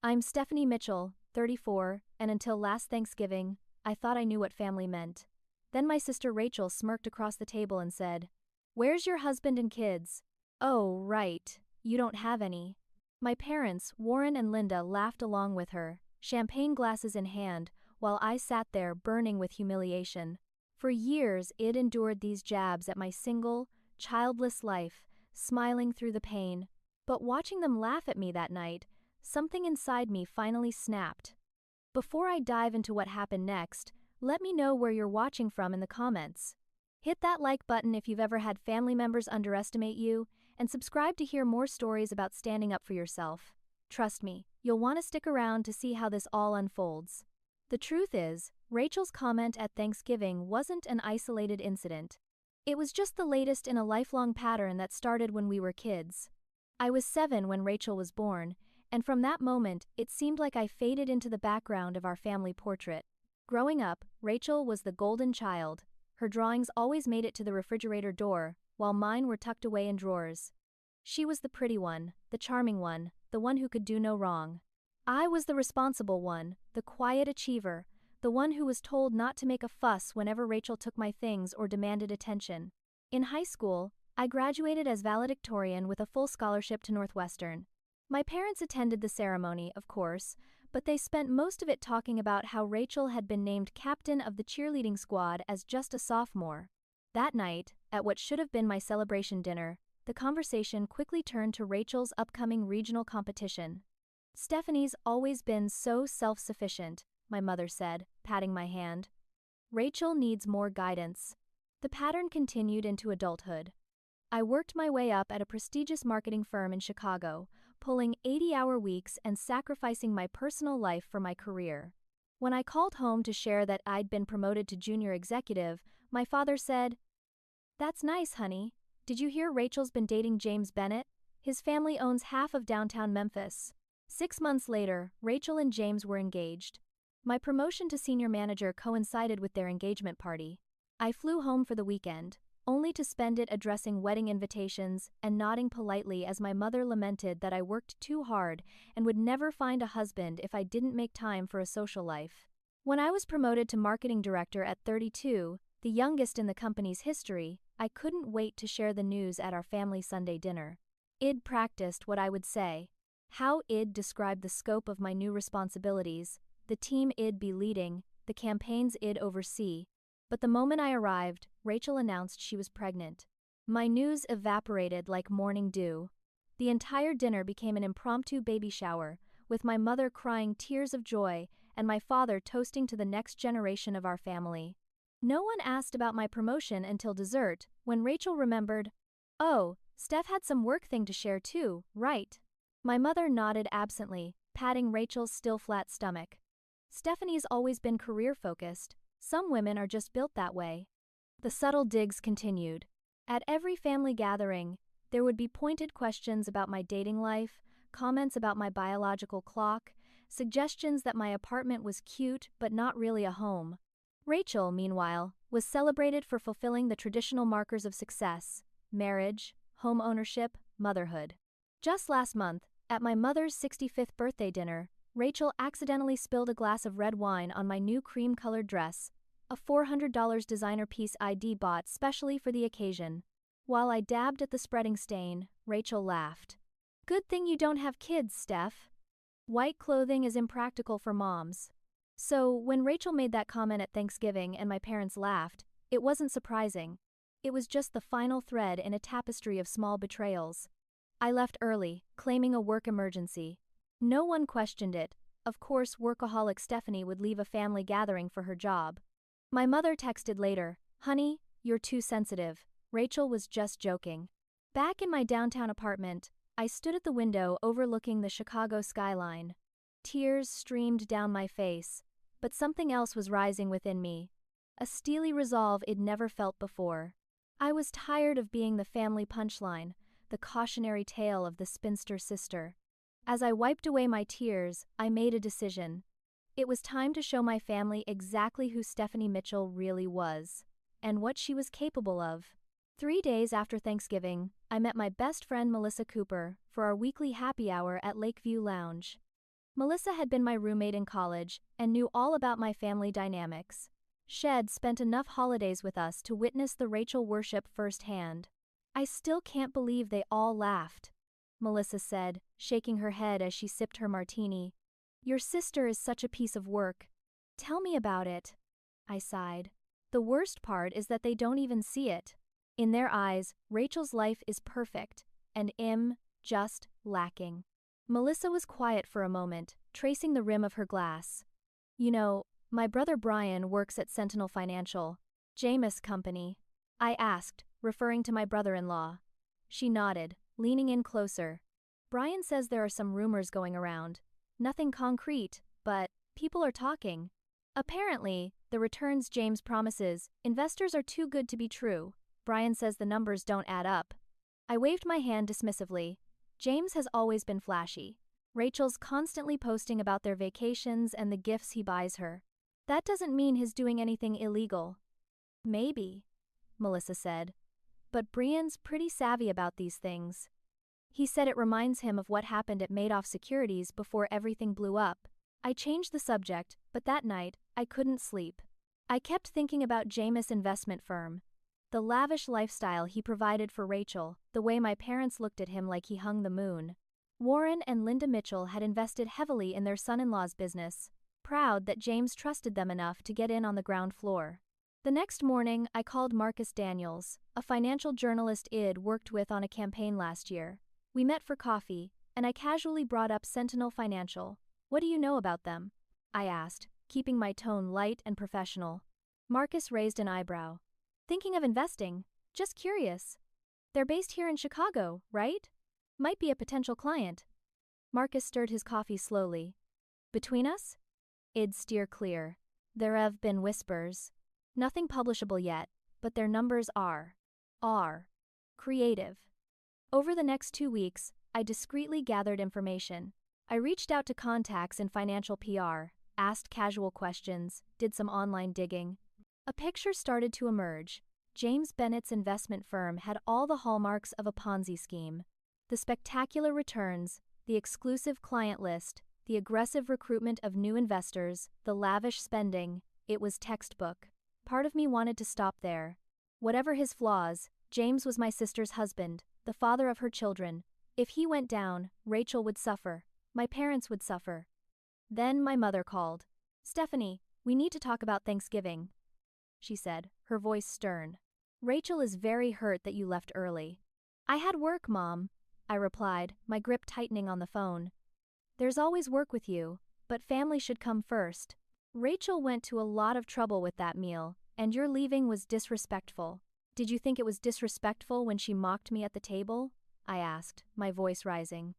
I'm Stephanie Mitchell, 34, and until last Thanksgiving, I thought I knew what family meant. Then my sister Rachel smirked across the table and said, "Where's your husband and kids?" "Oh, right, you don't have any." My parents, Warren and Linda, laughed along with her, champagne glasses in hand, while I sat there burning with humiliation. For years, I'd endured these jabs at my single, childless life, smiling through the pain. But watching them laugh at me that night, something inside me finally snapped. Before I dive into what happened next, let me know where you're watching from in the comments. Hit that like button if you've ever had family members underestimate you, and subscribe to hear more stories about standing up for yourself. Trust me, you'll want to stick around to see how this all unfolds. The truth is, Rachel's comment at Thanksgiving wasn't an isolated incident. It was just the latest in a lifelong pattern that started when we were kids. I was 7 when Rachel was born, and from that moment, it seemed like I faded into the background of our family portrait. Growing up, Rachel was the golden child. Her drawings always made it to the refrigerator door, while mine were tucked away in drawers. She was the pretty one, the charming one, the one who could do no wrong. I was the responsible one, the quiet achiever, the one who was told not to make a fuss whenever Rachel took my things or demanded attention. In high school, I graduated as valedictorian with a full scholarship to Northwestern. My parents attended the ceremony, of course, but they spent most of it talking about how Rachel had been named captain of the cheerleading squad as just a sophomore. That night, at what should have been my celebration dinner, the conversation quickly turned to Rachel's upcoming regional competition. "Stephanie's always been so self-sufficient," my mother said, patting my hand. "Rachel needs more guidance." The pattern continued into adulthood. I worked my way up at a prestigious marketing firm in Chicago, pulling 80-hour weeks and sacrificing my personal life for my career. When I called home to share that I'd been promoted to junior executive, my father said, "That's nice, honey. Did you hear Rachel's been dating James Bennett? His family owns half of downtown Memphis." 6 months later, Rachel and James were engaged. My promotion to senior manager coincided with their engagement party. I flew home for the weekend, only to spend it addressing wedding invitations and nodding politely as my mother lamented that I worked too hard and would never find a husband if I didn't make time for a social life. When I was promoted to marketing director at 32, the youngest in the company's history, I couldn't wait to share the news at our family Sunday dinner. I'd practiced what I would say, how I'd describe the scope of my new responsibilities, the team I'd be leading, the campaigns I'd oversee. But the moment I arrived, Rachel announced she was pregnant. My news evaporated like morning dew. The entire dinner became an impromptu baby shower, with my mother crying tears of joy and my father toasting to the next generation of our family. No one asked about my promotion until dessert, when Rachel remembered, "Oh, Steph had some work thing to share too, right?" My mother nodded absently, patting Rachel's still flat stomach. "Stephanie's always been career-focused. Some women are just built that way." The subtle digs continued. At every family gathering, there would be pointed questions about my dating life, comments about my biological clock, suggestions that my apartment was cute but not really a home. Rachel, meanwhile, was celebrated for fulfilling the traditional markers of success: marriage, home ownership, motherhood. Just last month, at my mother's 65th birthday dinner, Rachel accidentally spilled a glass of red wine on my new cream-colored dress, a $400 designer piece I'd bought specially for the occasion. While I dabbed at the spreading stain, Rachel laughed. "Good thing you don't have kids, Steph. White clothing is impractical for moms." So, when Rachel made that comment at Thanksgiving and my parents laughed, it wasn't surprising. It was just the final thread in a tapestry of small betrayals. I left early, claiming a work emergency. No one questioned it. Of course, workaholic Stephanie would leave a family gathering for her job. My mother texted later, "Honey, you're too sensitive. Rachel was just joking." Back in my downtown apartment, I stood at the window overlooking the Chicago skyline. Tears streamed down my face, but something else was rising within me. A steely resolve I'd never felt before. I was tired of being the family punchline, the cautionary tale of the spinster sister. As I wiped away my tears, I made a decision. It was time to show my family exactly who Stephanie Mitchell really was, and what she was capable of. 3 days after Thanksgiving, I met my best friend Melissa Cooper for our weekly happy hour at Lakeview Lounge. Melissa had been my roommate in college and knew all about my family dynamics. She'd spent enough holidays with us to witness the Rachel worship firsthand. I still can't believe they all laughed, Melissa said, shaking her head as she sipped her martini. Your sister is such a piece of work. Tell me about it. I sighed. The worst part is that they don't even see it. In their eyes, Rachel's life is perfect, and I'm just lacking. Melissa was quiet for a moment, tracing the rim of her glass. You know, my brother Brian works at Sentinel Financial, Jameis Company. I asked, referring to my brother-in-law. She nodded, leaning in closer. Brian says there are some rumors going around. Nothing concrete, but people are talking. Apparently, the returns James promises, investors are too good to be true. Brian says the numbers don't add up. I waved my hand dismissively. James has always been flashy. Rachel's constantly posting about their vacations and the gifts he buys her. That doesn't mean he's doing anything illegal. Maybe, Melissa said. But Brian's pretty savvy about these things. He said it reminds him of what happened at Madoff Securities before everything blew up. I changed the subject, but that night, I couldn't sleep. I kept thinking about Jameis' investment firm. The lavish lifestyle he provided for Rachel, the way my parents looked at him like he hung the moon. Warren and Linda Mitchell had invested heavily in their son-in-law's business, proud that James trusted them enough to get in on the ground floor. The next morning, I called Marcus Daniels, a financial journalist I'd worked with on a campaign last year. We met for coffee, and I casually brought up Sentinel Financial. What do you know about them? I asked, keeping my tone light and professional. Marcus raised an eyebrow. Thinking of investing? Just curious. They're based here in Chicago, right? Might be a potential client. Marcus stirred his coffee slowly. Between us? I'd steer clear. There have been whispers. Nothing publishable yet, but their numbers are creative. Over the next 2 weeks, I discreetly gathered information. I reached out to contacts in financial PR, asked casual questions, did some online digging. A picture started to emerge. James Bennett's investment firm had all the hallmarks of a Ponzi scheme. The spectacular returns, the exclusive client list, the aggressive recruitment of new investors, the lavish spending, it was textbook. Part of me wanted to stop there. Whatever his flaws, James was my sister's husband, the father of her children. If he went down, Rachel would suffer. My parents would suffer. Then my mother called. Stephanie, we need to talk about Thanksgiving, she said, her voice stern. Rachel is very hurt that you left early. I had work, Mom, I replied, my grip tightening on the phone. There's always work with you, but family should come first. Rachel went to a lot of trouble with that meal, and your leaving was disrespectful. Did you think it was disrespectful when she mocked me at the table? I asked, my voice rising.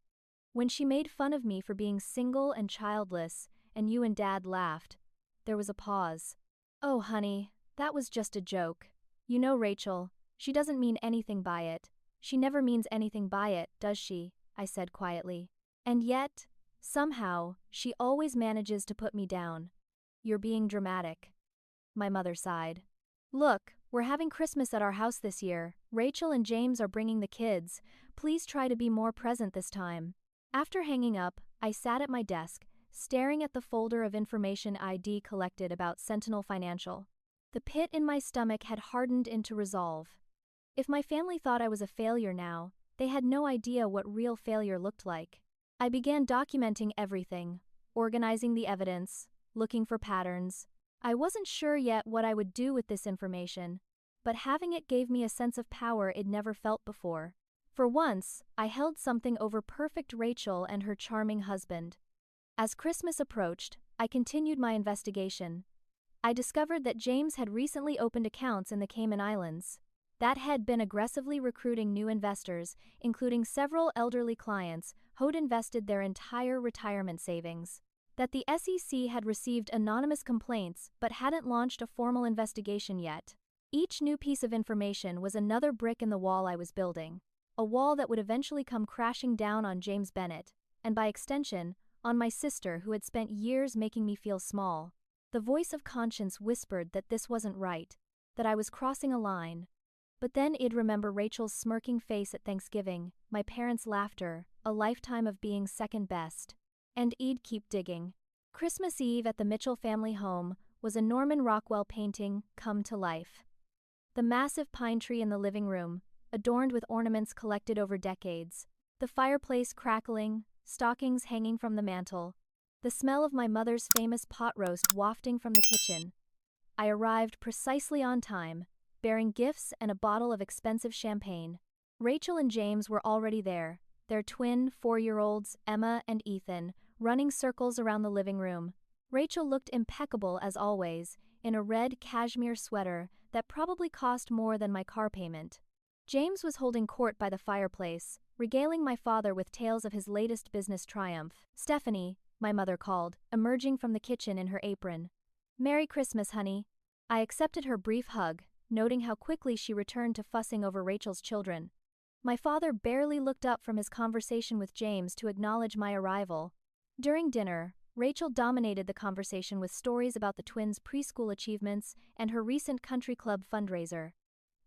When she made fun of me for being single and childless, and you and Dad laughed. There was a pause. Oh, honey, that was just a joke. You know Rachel, she doesn't mean anything by it. She never means anything by it, does she? I said quietly. And yet, somehow, she always manages to put me down. You're being dramatic. My mother sighed. Look, we're having Christmas at our house this year. Rachel and James are bringing the kids. Please try to be more present this time. After hanging up, I sat at my desk, staring at the folder of information I'd collected about Sentinel Financial. The pit in my stomach had hardened into resolve. If my family thought I was a failure now, they had no idea what real failure looked like. I began documenting everything, organizing the evidence, looking for patterns. I wasn't sure yet what I would do with this information, but having it gave me a sense of power I'd never felt before. For once, I held something over perfect Rachel and her charming husband. As Christmas approached, I continued my investigation. I discovered that James had recently opened accounts in the Cayman Islands. That had been aggressively recruiting new investors, including several elderly clients who'd invested their entire retirement savings. That the SEC had received anonymous complaints but hadn't launched a formal investigation yet. Each new piece of information was another brick in the wall I was building. A wall that would eventually come crashing down on James Bennett, and by extension, on my sister who had spent years making me feel small. The voice of conscience whispered that this wasn't right, that I was crossing a line. But then I'd remember Rachel's smirking face at Thanksgiving, my parents' laughter, a lifetime of being second best. And Eid keep digging. Christmas Eve at the Mitchell family home was a Norman Rockwell painting come to life. The massive pine tree in the living room, adorned with ornaments collected over decades, the fireplace crackling, stockings hanging from the mantel, the smell of my mother's famous pot roast wafting from the kitchen. I arrived precisely on time, bearing gifts and a bottle of expensive champagne. Rachel and James were already there, their twin 4-year-olds, Emma and Ethan, running circles around the living room. Rachel looked impeccable as always, in a red cashmere sweater that probably cost more than my car payment. James was holding court by the fireplace, regaling my father with tales of his latest business triumph. "Stephanie," my mother called, emerging from the kitchen in her apron. "Merry Christmas, honey." I accepted her brief hug, noting how quickly she returned to fussing over Rachel's children. My father barely looked up from his conversation with James to acknowledge my arrival. During dinner, Rachel dominated the conversation with stories about the twins' preschool achievements and her recent country club fundraiser.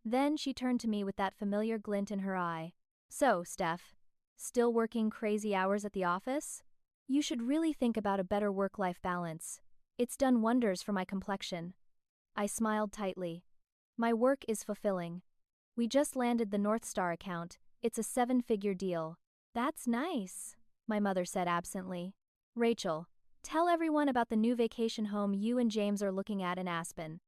Then she turned to me with that familiar glint in her eye. "So, Steph, still working crazy hours at the office? You should really think about a better work-life balance. It's done wonders for my complexion." I smiled tightly. My work is fulfilling. We just landed the North Star account. It's a 7-figure deal. "That's nice," my mother said absently. "Rachel, tell everyone about the new vacation home you and James are looking at in Aspen."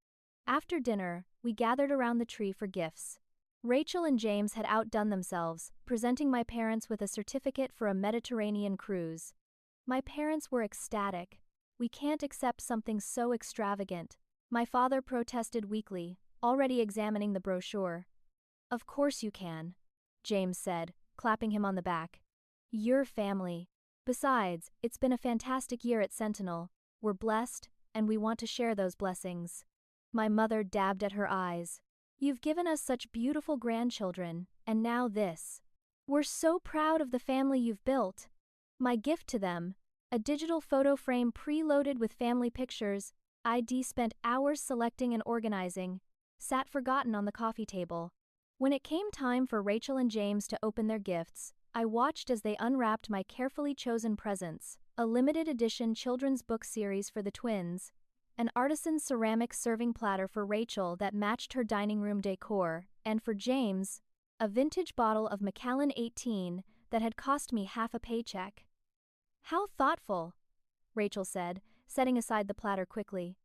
After dinner, we gathered around the tree for gifts. Rachel and James had outdone themselves, presenting my parents with a certificate for a Mediterranean cruise. My parents were ecstatic. "We can't accept something so extravagant," my father protested weakly, already examining the brochure. "Of course you can," James said, clapping him on the back. "Your family. Besides, it's been a fantastic year at Sentinel. We're blessed, and we want to share those blessings." My mother dabbed at her eyes. "You've given us such beautiful grandchildren, and now this. We're so proud of the family you've built." My gift to them, a digital photo frame preloaded with family pictures I'd spent hours selecting and organizing, sat forgotten on the coffee table. When it came time for Rachel and James to open their gifts, I watched as they unwrapped my carefully chosen presents: a limited edition children's book series for the twins, an artisan ceramic serving platter for Rachel that matched her dining room decor, and for James, a vintage bottle of Macallan 18 that had cost me half a paycheck. "How thoughtful," Rachel said, setting aside the platter quickly.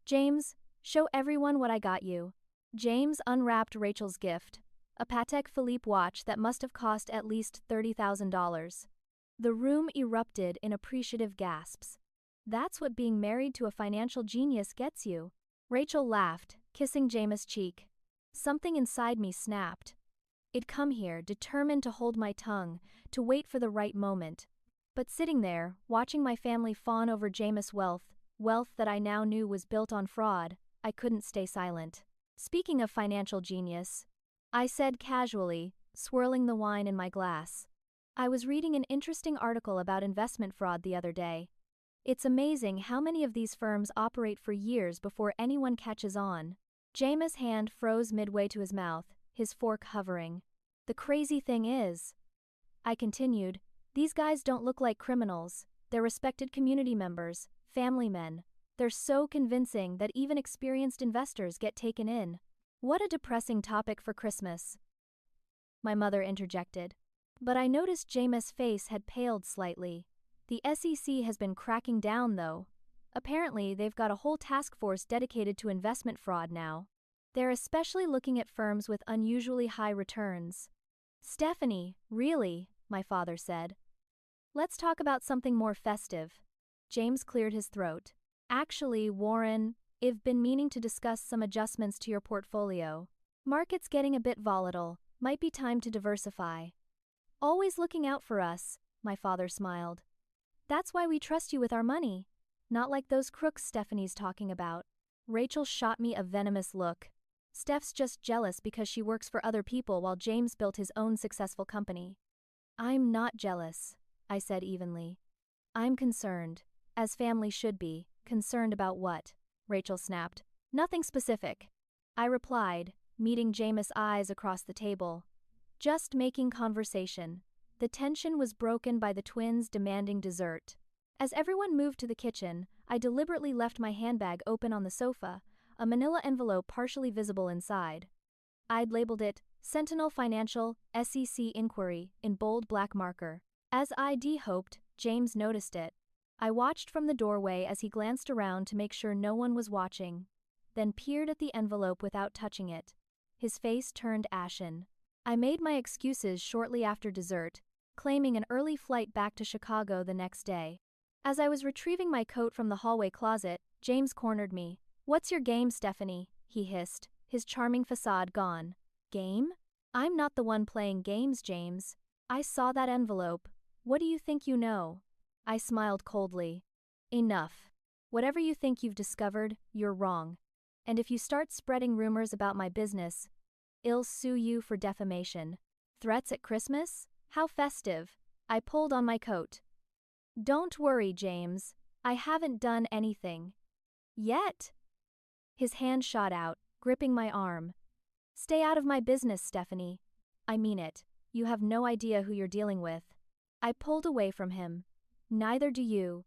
"James, show everyone what I got you." James unwrapped Rachel's gift, a Patek Philippe watch that must have cost at least $30,000. The room erupted in appreciative gasps. "That's what being married to a financial genius gets you." Rachel laughed, kissing James' cheek. Something inside me snapped. I'd come here, determined to hold my tongue, to wait for the right moment. But sitting there, watching my family fawn over James' wealth that I now knew was built on fraud, I couldn't stay silent. "Speaking of financial genius," I said casually, swirling the wine in my glass, "I was reading an interesting article about investment fraud the other day. It's amazing how many of these firms operate for years before anyone catches on." James' hand froze midway to his mouth, his fork hovering. "The crazy thing is," I continued, "these guys don't look like criminals. They're respected community members, family men. They're so convincing that even experienced investors get taken in." "What a depressing topic for Christmas," my mother interjected. But I noticed James' face had paled slightly. "The SEC has been cracking down, though. Apparently, they've got a whole task force dedicated to investment fraud now. They're especially looking at firms with unusually high returns." "Stephanie, really?" my father said. "Let's talk about something more festive." James cleared his throat. "Actually, Warren, I've been meaning to discuss some adjustments to your portfolio. Market's getting a bit volatile, might be time to diversify." "Always looking out for us," my father smiled. "That's why we trust you with our money. Not like those crooks Stephanie's talking about." Rachel shot me a venomous look. "Steph's just jealous because she works for other people while James built his own successful company." "I'm not jealous," I said evenly. "I'm concerned, as family should be." "Concerned about what?" Rachel snapped. "Nothing specific," I replied, meeting James' eyes across the table. "Just making conversation." The tension was broken by the twins demanding dessert. As everyone moved to the kitchen, I deliberately left my handbag open on the sofa, a manila envelope partially visible inside. I'd labeled it, Sentinel Financial, SEC Inquiry, in bold black marker. As I'd hoped, James noticed it. I watched from the doorway as he glanced around to make sure no one was watching, then peered at the envelope without touching it. His face turned ashen. I made my excuses shortly after dessert, claiming an early flight back to Chicago the next day. As I was retrieving my coat from the hallway closet, James cornered me. "What's your game, Stephanie?" he hissed, his charming facade gone. "Game? I'm not the one playing games, James. I saw that envelope. What do you think you know?" I smiled coldly. "Enough. Whatever you think you've discovered, you're wrong. And if you start spreading rumors about my business, I'll sue you for defamation." "Threats at Christmas? How festive." I pulled on my coat. "Don't worry, James. I haven't done anything. Yet." His hand shot out, gripping my arm. "Stay out of my business, Stephanie. I mean it. You have no idea who you're dealing with." I pulled away from him. "Neither do you."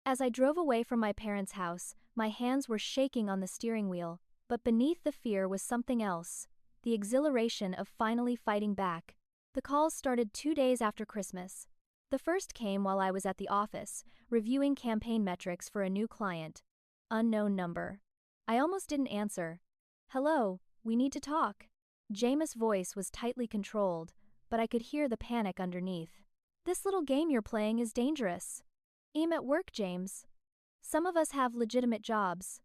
As I drove away from my parents' house, my hands were shaking on the steering wheel, but beneath the fear was something else, the exhilaration of finally fighting back. The calls started 2 days after Christmas. The first came while I was at the office, reviewing campaign metrics for a new client. Unknown number. I almost didn't answer. "Hello, we need to talk." Jameis' voice was tightly controlled, but I could hear the panic underneath. "This little game you're playing is dangerous. I'm at work, James. Some of us have legitimate jobs."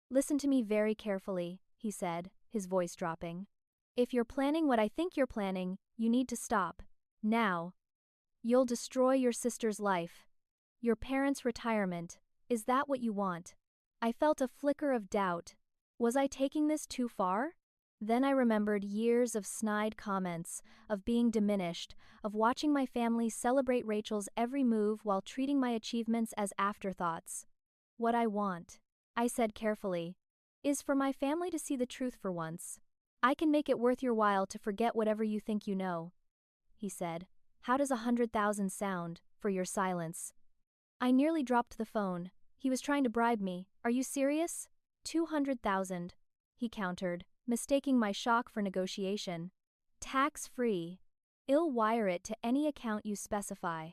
"Listen to me very carefully," he said, his voice dropping. "If you're planning what I think you're planning, you need to stop. Now. You'll destroy your sister's life. Your parents' retirement. Is that what you want?" I felt a flicker of doubt. Was I taking this too far? Then I remembered years of snide comments, of being diminished, of watching my family celebrate Rachel's every move while treating my achievements as afterthoughts. "What I want," I said carefully, "is for my family to see the truth for once. I can make it worth your while to forget whatever you think you know." He said, "How does 100,000 sound, for your silence?" I nearly dropped the phone. He was trying to bribe me. "Are you serious?" 200,000, he countered, mistaking my shock for negotiation. "Tax-free. I'll wire it to any account you specify."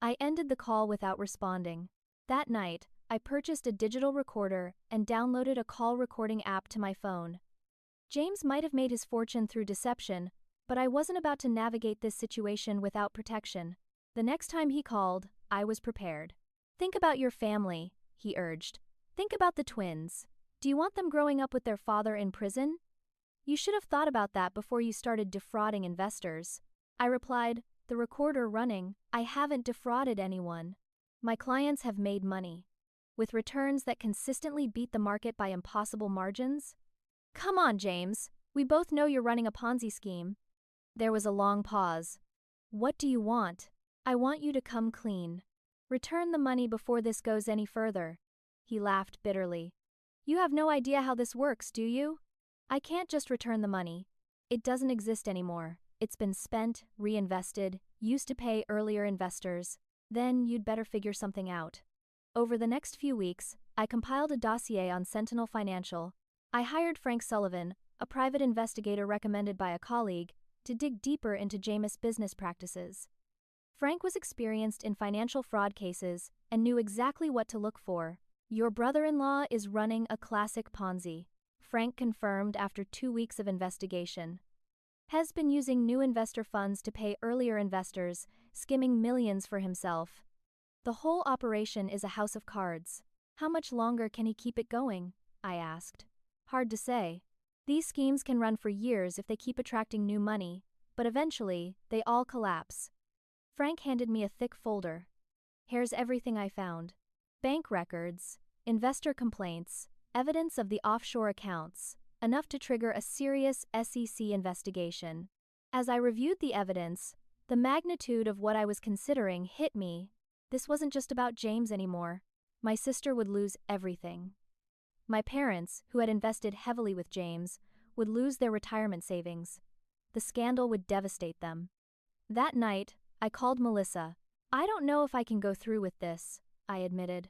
I ended the call without responding. That night, I purchased a digital recorder and downloaded a call recording app to my phone. James might have made his fortune through deception, but I wasn't about to navigate this situation without protection. The next time he called, I was prepared. "Think about your family," he urged. "Think about the twins. Do you want them growing up with their father in prison? You should have thought about that before you started defrauding investors." I replied, the recorder running, "I haven't defrauded anyone. My clients have made money. With returns that consistently beat the market by impossible margins." "Come on, James. We both know you're running a Ponzi scheme." There was a long pause. "What do you want?" "I want you to come clean. Return the money before this goes any further." He laughed bitterly. "You have no idea how this works, do you? I can't just return the money. It doesn't exist anymore. It's been spent, reinvested, used to pay earlier investors. Then you'd better figure something out." Over the next few weeks, I compiled a dossier on Sentinel Financial. I hired Frank Sullivan, a private investigator recommended by a colleague, to dig deeper into Jameis' business practices. Frank was experienced in financial fraud cases and knew exactly what to look for. "Your brother-in-law is running a classic Ponzi," Frank confirmed after 2 weeks of investigation. "Has been using new investor funds to pay earlier investors, skimming millions for himself. The whole operation is a house of cards." "How much longer can he keep it going?" I asked. "Hard to say. These schemes can run for years if they keep attracting new money, but eventually, they all collapse." Frank handed me a thick folder. "Here's everything I found. Bank records, investor complaints, evidence of the offshore accounts, enough to trigger a serious SEC investigation." As I reviewed the evidence, the magnitude of what I was considering hit me. This wasn't just about James anymore. My sister would lose everything. My parents, who had invested heavily with James, would lose their retirement savings. The scandal would devastate them. That night, I called Melissa. "I don't know if I can go through with this. I admitted.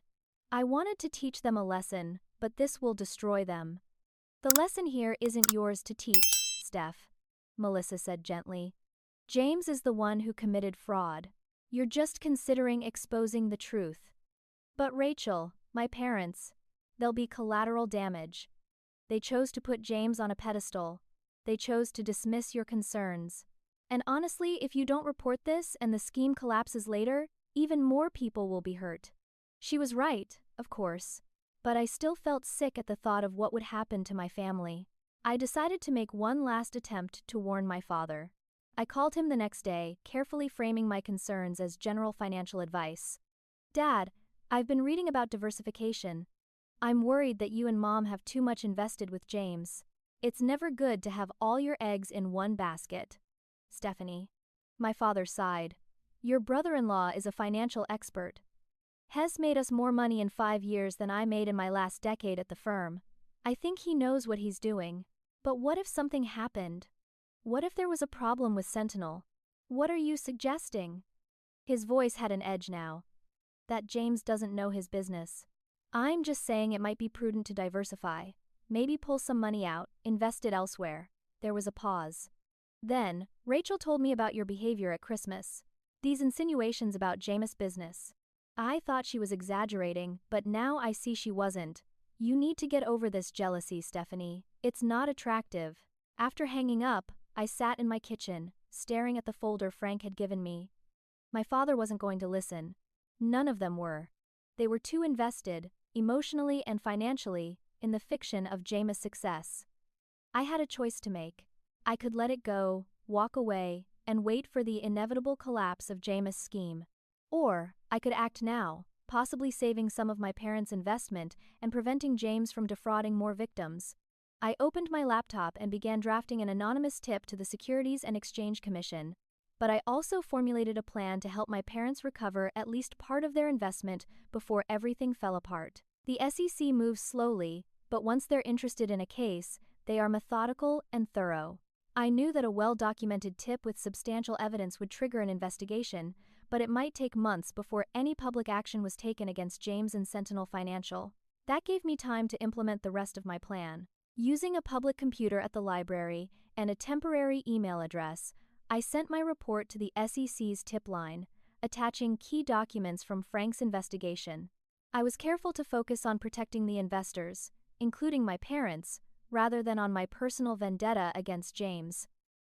I wanted to teach them a lesson, but this will destroy them. The lesson here isn't yours to teach, Steph, Melissa said gently. James is the one who committed fraud. You're just considering exposing the truth. But Rachel, my parents, there'll be collateral damage. They chose to put James on a pedestal. They chose to dismiss your concerns. And honestly, if you don't report this and the scheme collapses later, even more people will be hurt. She was right, of course. But I still felt sick at the thought of what would happen to my family. I decided to make one last attempt to warn my father. I called him the next day, carefully framing my concerns as general financial advice. Dad, I've been reading about diversification. I'm worried that you and Mom have too much invested with James. It's never good to have all your eggs in one basket. Stephanie. My father sighed. Your brother-in-law is a financial expert. Hes made us more money in 5 years than I made in my last decade at the firm. I think he knows what he's doing. But what if something happened? What if there was a problem with Sentinel? What are you suggesting? His voice had an edge now. That James doesn't know his business. I'm just saying it might be prudent to diversify. Maybe pull some money out, invest it elsewhere. There was a pause. Then, Rachel told me about your behavior at Christmas. These insinuations about James' business. I thought she was exaggerating, but now I see she wasn't. You need to get over this jealousy, Stephanie. It's not attractive. After hanging up, I sat in my kitchen, staring at the folder Frank had given me. My father wasn't going to listen. None of them were. They were too invested, emotionally and financially, in the fiction of James' success. I had a choice to make. I could let it go, walk away, and wait for the inevitable collapse of James' scheme. Or, I could act now, possibly saving some of my parents' investment and preventing James from defrauding more victims. I opened my laptop and began drafting an anonymous tip to the Securities and Exchange Commission. But I also formulated a plan to help my parents recover at least part of their investment before everything fell apart. The SEC moves slowly, but once they're interested in a case, they are methodical and thorough. I knew that a well-documented tip with substantial evidence would trigger an investigation, but it might take months before any public action was taken against James and Sentinel Financial. That gave me time to implement the rest of my plan. Using a public computer at the library and a temporary email address, I sent my report to the SEC's tip line, attaching key documents from Frank's investigation. I was careful to focus on protecting the investors, including my parents, rather than on my personal vendetta against James.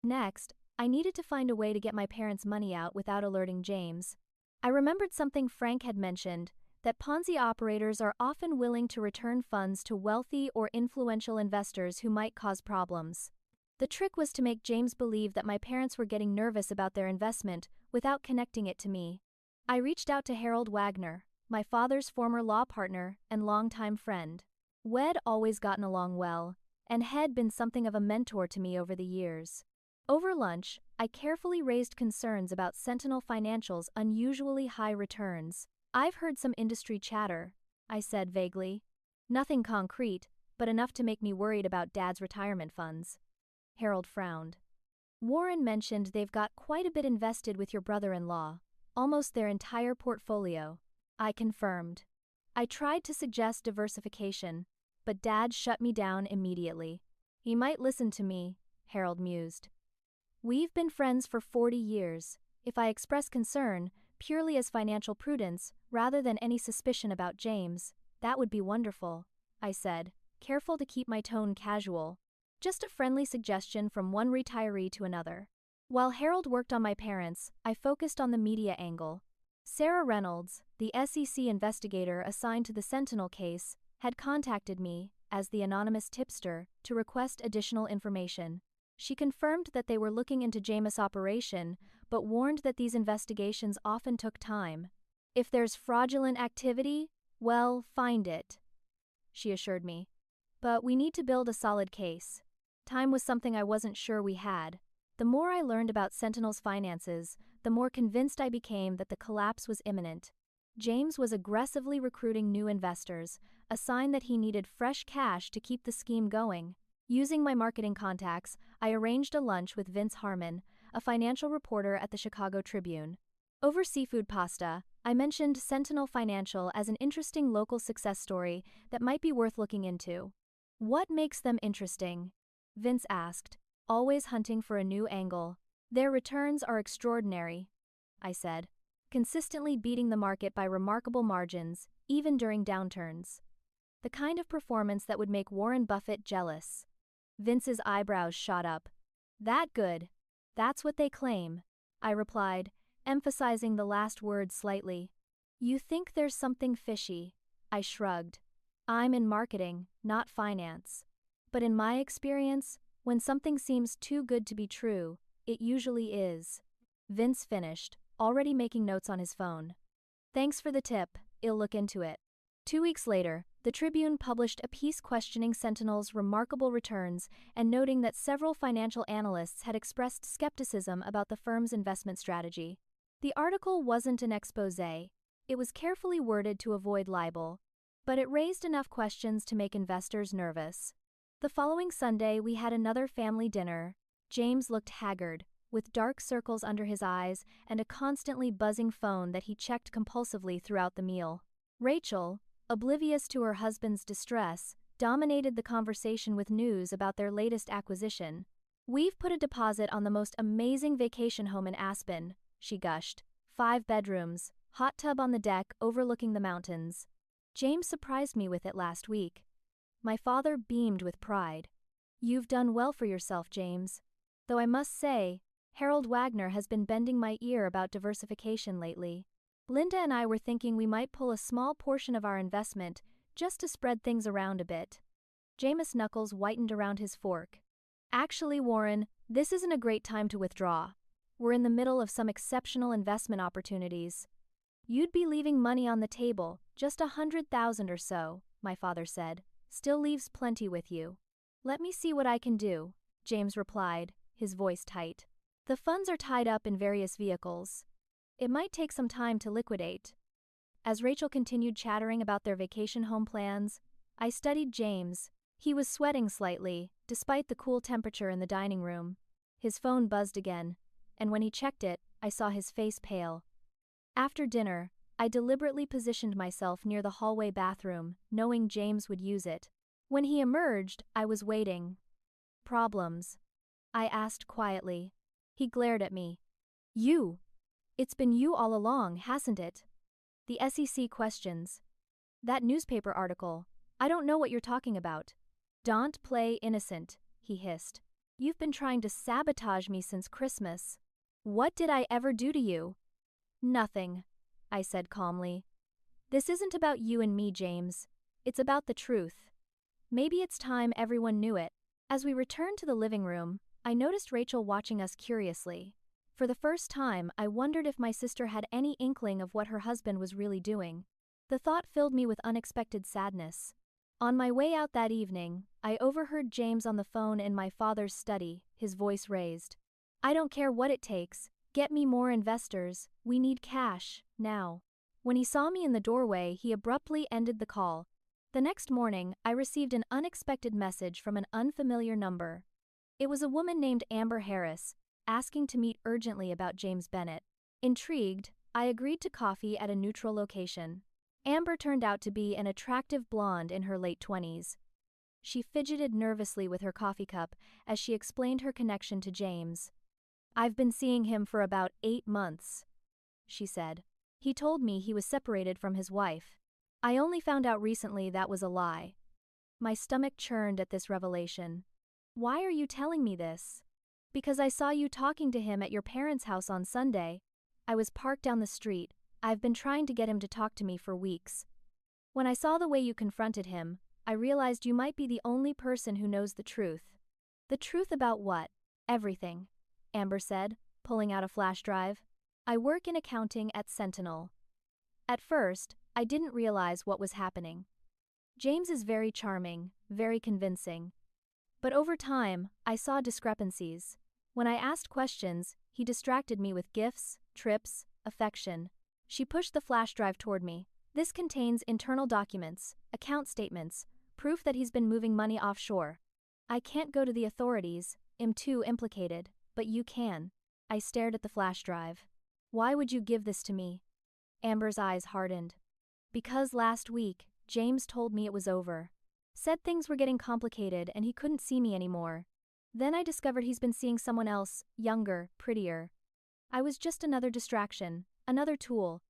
Next, I needed to find a way to get my parents' money out without alerting James. I remembered something Frank had mentioned, that Ponzi operators are often willing to return funds to wealthy or influential investors who might cause problems. The trick was to make James believe that my parents were getting nervous about their investment without connecting it to me. I reached out to Harold Wagner, my father's former law partner and longtime friend. We'd always gotten along well, and had been something of a mentor to me over the years. Over lunch, I carefully raised concerns about Sentinel Financial's unusually high returns. I've heard some industry chatter, I said vaguely. Nothing concrete, but enough to make me worried about Dad's retirement funds. Harold frowned. Warren mentioned they've got quite a bit invested with your brother-in-law, almost their entire portfolio. I confirmed. I tried to suggest diversification, but Dad shut me down immediately. He might listen to me, Harold mused. We've been friends for 40 years. If I express concern, purely as financial prudence, rather than any suspicion about James, that would be wonderful, I said, careful to keep my tone casual. Just a friendly suggestion from one retiree to another. While Harold worked on my parents, I focused on the media angle. Sarah Reynolds, the SEC investigator assigned to the Sentinel case, had contacted me, as the anonymous tipster, to request additional information. She confirmed that they were looking into James' operation, but warned that these investigations often took time. If there's fraudulent activity, well, find it, she assured me. But we need to build a solid case. Time was something I wasn't sure we had. The more I learned about Sentinel's finances, the more convinced I became that the collapse was imminent. James was aggressively recruiting new investors, a sign that he needed fresh cash to keep the scheme going. Using my marketing contacts, I arranged a lunch with Vince Harmon, a financial reporter at the Chicago Tribune. Over seafood pasta, I mentioned Sentinel Financial as an interesting local success story that might be worth looking into. What makes them interesting? Vince asked, always hunting for a new angle. Their returns are extraordinary, I said, consistently beating the market by remarkable margins, even during downturns. The kind of performance that would make Warren Buffett jealous. Vince's eyebrows shot up. That good? That's what they claim, I replied, emphasizing the last word slightly. You think there's something fishy? I shrugged. I'm in marketing, not finance. But in my experience, when something seems too good to be true, it usually is. Vince finished, already making notes on his phone. Thanks for the tip, I'll look into it. 2 weeks later, the Tribune published a piece questioning Sentinel's remarkable returns and noting that several financial analysts had expressed skepticism about the firm's investment strategy. The article wasn't an exposé. It was carefully worded to avoid libel, but it raised enough questions to make investors nervous. The following Sunday, we had another family dinner. James looked haggard, with dark circles under his eyes and a constantly buzzing phone that he checked compulsively throughout the meal. Rachel, oblivious to her husband's distress, dominated the conversation with news about their latest acquisition. We've put a deposit on the most amazing vacation home in Aspen, she gushed. 5 bedrooms, hot tub on the deck overlooking the mountains. James surprised me with it last week. My father beamed with pride. You've done well for yourself, James. Though I must say, Harold Wagner has been bending my ear about diversification lately. Linda and I were thinking we might pull a small portion of our investment just to spread things around a bit. James' knuckles whitened around his fork. Actually, Warren, this isn't a great time to withdraw. We're in the middle of some exceptional investment opportunities. You'd be leaving money on the table, just $100,000 or so, my father said. Still leaves plenty with you. Let me see what I can do, James replied, his voice tight. The funds are tied up in various vehicles. It might take some time to liquidate. As Rachel continued chattering about their vacation home plans, I studied James. He was sweating slightly, despite the cool temperature in the dining room. His phone buzzed again, and when he checked it, I saw his face pale. After dinner, I deliberately positioned myself near the hallway bathroom, knowing James would use it. When he emerged, I was waiting. Problems? I asked quietly. He glared at me. You? It's been you all along, hasn't it? The SEC questions. That newspaper article. I don't know what you're talking about. Don't play innocent, he hissed. You've been trying to sabotage me since Christmas. What did I ever do to you? Nothing, I said calmly. This isn't about you and me, James. It's about the truth. Maybe it's time everyone knew it. As we returned to the living room, I noticed Rachel watching us curiously. For the first time, I wondered if my sister had any inkling of what her husband was really doing. The thought filled me with unexpected sadness. On my way out that evening, I overheard James on the phone in my father's study, his voice raised. I don't care what it takes. Get me more investors. We need cash, now. When he saw me in the doorway, he abruptly ended the call. The next morning, I received an unexpected message from an unfamiliar number. It was a woman named Amber Harris, asking to meet urgently about James Bennett. Intrigued, I agreed to coffee at a neutral location. Amber turned out to be an attractive blonde in her late 20s. She fidgeted nervously with her coffee cup as she explained her connection to James. I've been seeing him for about 8 months, she said. He told me he was separated from his wife. I only found out recently that was a lie. My stomach churned at this revelation. Why are you telling me this? Because I saw you talking to him at your parents' house on Sunday. I was parked down the street. I've been trying to get him to talk to me for weeks. When I saw the way you confronted him, I realized you might be the only person who knows the truth. The truth about what? Everything, Amber said, pulling out a flash drive. I work in accounting at Sentinel. At first, I didn't realize what was happening. James is very charming, very convincing. But over time, I saw discrepancies. When I asked questions, he distracted me with gifts, trips, affection. She pushed the flash drive toward me. This contains internal documents, account statements, proof that he's been moving money offshore. I can't go to the authorities, I'm too implicated, but you can. I stared at the flash drive. Why would you give this to me? Amber's eyes hardened. Because last week, James told me it was over. Said things were getting complicated and he couldn't see me anymore. Then I discovered he's been seeing someone else, younger, prettier. I was just another distraction, another tool.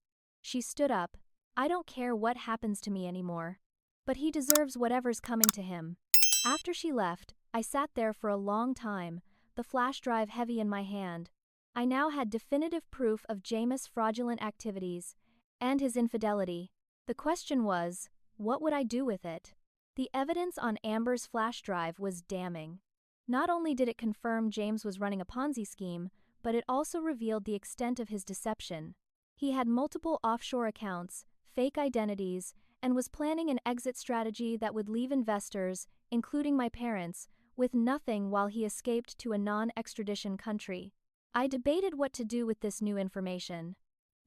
She stood up. I don't care what happens to me anymore. But he deserves whatever's coming to him. After she left, I sat there for a long time, the flash drive heavy in my hand. I now had definitive proof of James' fraudulent activities and his infidelity. The question was, what would I do with it? The evidence on Amber's flash drive was damning. Not only did it confirm James was running a Ponzi scheme, but it also revealed the extent of his deception. He had multiple offshore accounts, fake identities, and was planning an exit strategy that would leave investors, including my parents, with nothing while he escaped to a non-extradition country. I debated what to do with this new information.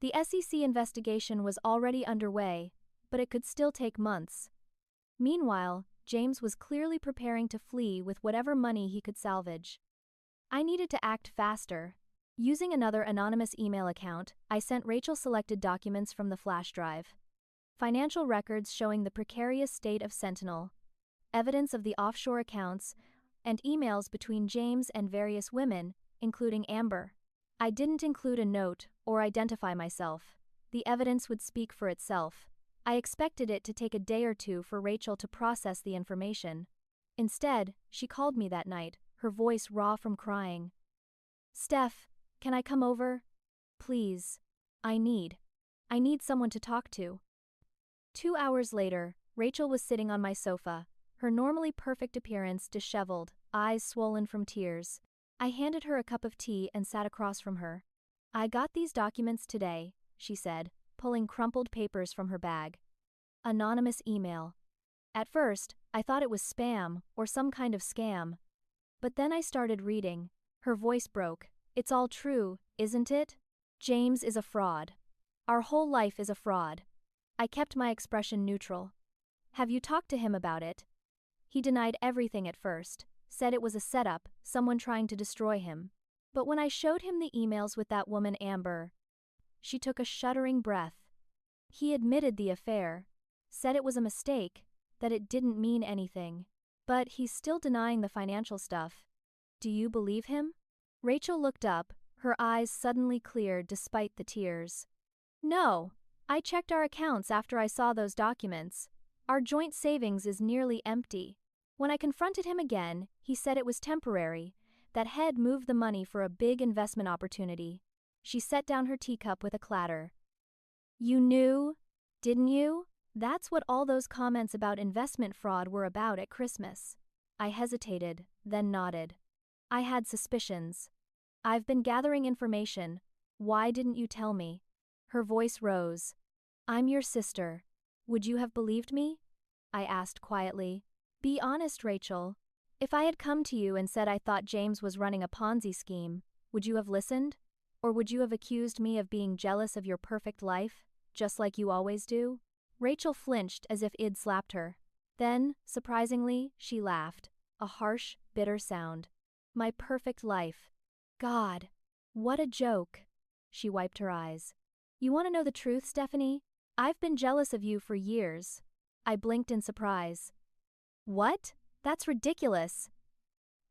The SEC investigation was already underway, but it could still take months. Meanwhile, James was clearly preparing to flee with whatever money he could salvage. I needed to act faster. Using another anonymous email account, I sent Rachel selected documents from the flash drive. Financial records showing the precarious state of Sentinel, evidence of the offshore accounts, and emails between James and various women, including Amber. I didn't include a note or identify myself. The evidence would speak for itself. I expected it to take a day or two for Rachel to process the information. Instead, she called me that night, her voice raw from crying. "Steph, can I come over? Please. I need someone to talk to." 2 hours later, Rachel was sitting on my sofa, her normally perfect appearance disheveled, eyes swollen from tears. I handed her a cup of tea and sat across from her. "I got these documents today," she said, pulling crumpled papers from her bag. Anonymous email. At first, I thought it was spam or some kind of scam. But then I started reading. Her voice broke. "It's all true, isn't it? James is a fraud. Our whole life is a fraud." I kept my expression neutral. "Have you talked to him about it?" He denied everything at first, said it was a setup, someone trying to destroy him. But when I showed him the emails with that woman Amber, she took a shuddering breath. He admitted the affair, said it was a mistake, that it didn't mean anything. But he's still denying the financial stuff. Do you believe him? Rachel looked up, her eyes suddenly cleared despite the tears. "No. I checked our accounts after I saw those documents. Our joint savings is nearly empty." When I confronted him again, he said it was temporary, that Head moved the money for a big investment opportunity. She set down her teacup with a clatter. "You knew, didn't you? That's what all those comments about investment fraud were about at Christmas." I hesitated, then nodded. "I had suspicions. I've been gathering information. Why didn't you tell me?" Her voice rose. "I'm your sister. Would you have believed me?" I asked quietly. "Be honest, Rachel. If I had come to you and said I thought James was running a Ponzi scheme, would you have listened? Or would you have accused me of being jealous of your perfect life, just like you always do?" Rachel flinched as if I'd slapped her. Then, surprisingly, she laughed, a harsh, bitter sound. "My perfect life. God, what a joke." She wiped her eyes. "You want to know the truth, Stephanie? I've been jealous of you for years." I blinked in surprise. "What? That's ridiculous."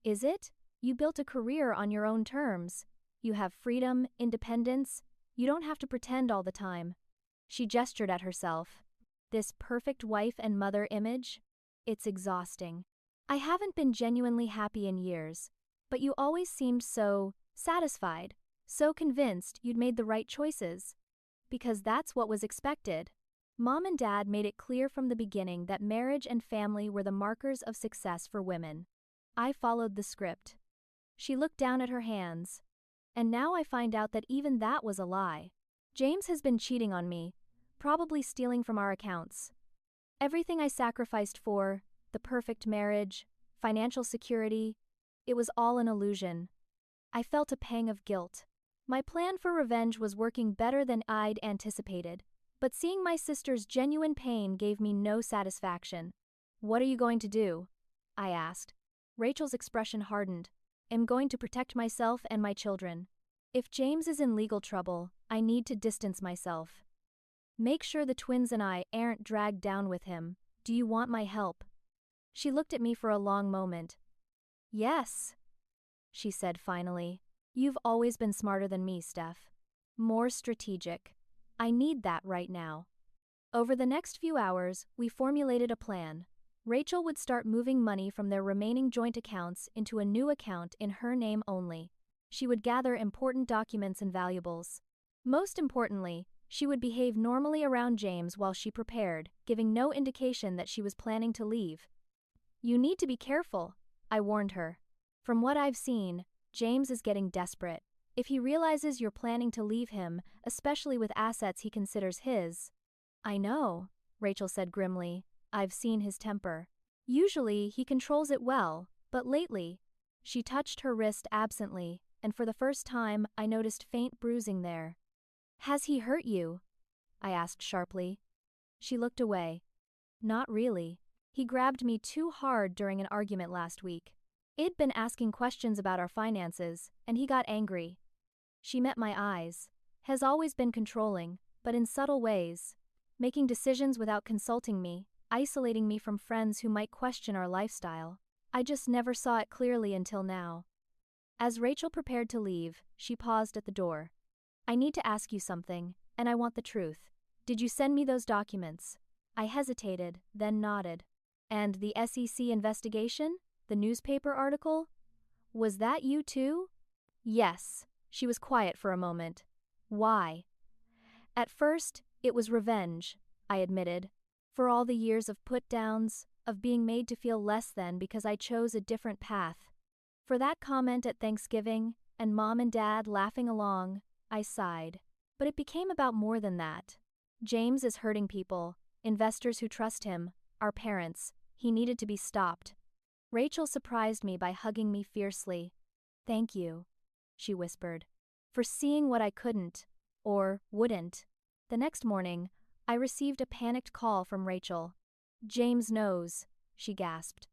"Is it? You built a career on your own terms. You have freedom, independence. You don't have to pretend all the time." She gestured at herself. "This perfect wife and mother image? It's exhausting. I haven't been genuinely happy in years, but you always seemed so satisfied, so convinced you'd made the right choices. Because that's what was expected. Mom and Dad made it clear from the beginning that marriage and family were the markers of success for women. I followed the script." She looked down at her hands. "And now I find out that even that was a lie. James has been cheating on me, probably stealing from our accounts. Everything I sacrificed for, the perfect marriage, financial security, it was all an illusion." I felt a pang of guilt. My plan for revenge was working better than I'd anticipated, but seeing my sister's genuine pain gave me no satisfaction. "What are you going to do?" I asked. Rachel's expression hardened. "I'm going to protect myself and my children. If James is in legal trouble, I need to distance myself." Make sure the twins and I aren't dragged down with him. Do you want my help? She looked at me for a long moment. Yes, she said finally. You've always been smarter than me, Steph. More strategic. I need that right now. Over the next few hours, we formulated a plan. Rachel would start moving money from their remaining joint accounts into a new account in her name only. She would gather important documents and valuables. Most importantly, she would behave normally around James while she prepared, giving no indication that she was planning to leave. You need to be careful, I warned her. From what I've seen, James is getting desperate. If he realizes you're planning to leave him, especially with assets he considers his. I know, Rachel said grimly. I've seen his temper. Usually, he controls it well, but lately. She touched her wrist absently, and for the first time, I noticed faint bruising there. Has he hurt you? I asked sharply. She looked away. Not really. He grabbed me too hard during an argument last week. I'd been asking questions about our finances, and he got angry. She met my eyes. Has always been controlling, but in subtle ways. Making decisions without consulting me, isolating me from friends who might question our lifestyle. I just never saw it clearly until now. As Rachel prepared to leave, she paused at the door. I need to ask you something, and I want the truth. Did you send me those documents? I hesitated, then nodded. And the SEC investigation? The newspaper article? Was that you too? Yes. She was quiet for a moment. Why? At first, it was revenge, I admitted. For all the years of put-downs, of being made to feel less than because I chose a different path. For that comment at Thanksgiving, and Mom and Dad laughing along, I sighed. But it became about more than that. James is hurting people, investors who trust him, our parents. He needed to be stopped. Rachel surprised me by hugging me fiercely. Thank you, she whispered, for seeing what I couldn't, or wouldn't. The next morning, I received a panicked call from Rachel. James knows, she gasped.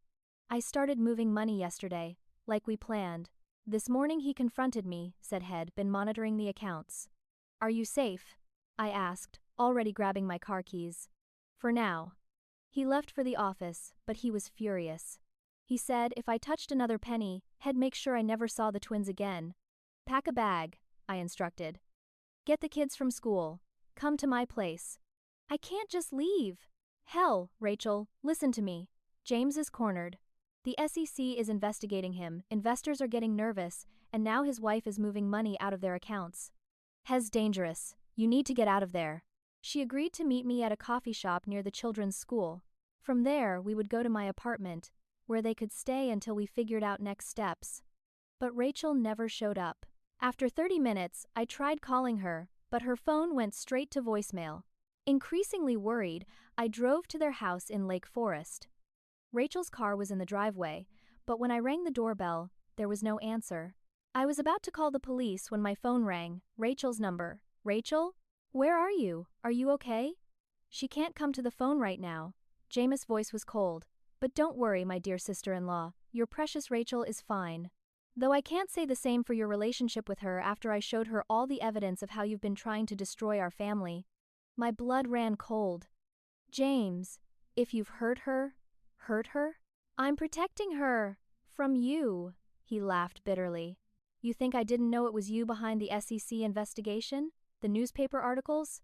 I started moving money yesterday, like we planned. This morning he confronted me, said Head, been monitoring the accounts. Are you safe? I asked, already grabbing my car keys. For now. He left for the office, but he was furious. He said if I touched another penny, He'd make sure I never saw the twins again. Pack a bag, I instructed. Get the kids from school. Come to my place. I can't just leave. Hell, Rachel, listen to me. James is cornered. The SEC is investigating him, investors are getting nervous, and now his wife is moving money out of their accounts. Hez dangerous. You need to get out of there. She agreed to meet me at a coffee shop near the children's school. From there, we would go to my apartment, where they could stay until we figured out next steps. But Rachel never showed up. After 30 minutes, I tried calling her, but her phone went straight to voicemail. Increasingly worried, I drove to their house in Lake Forest. Rachel's car was in the driveway, but when I rang the doorbell, there was no answer. I was about to call the police when my phone rang, Rachel's number. Rachel? Where are you? Are you okay? She can't come to the phone right now. James' voice was cold. But don't worry, my dear sister-in-law, your precious Rachel is fine. Though I can't say the same for your relationship with her after I showed her all the evidence of how you've been trying to destroy our family. My blood ran cold. James, if you've hurt her, I'm protecting her. From you, he laughed bitterly. You think I didn't know it was you behind the SEC investigation? The newspaper articles?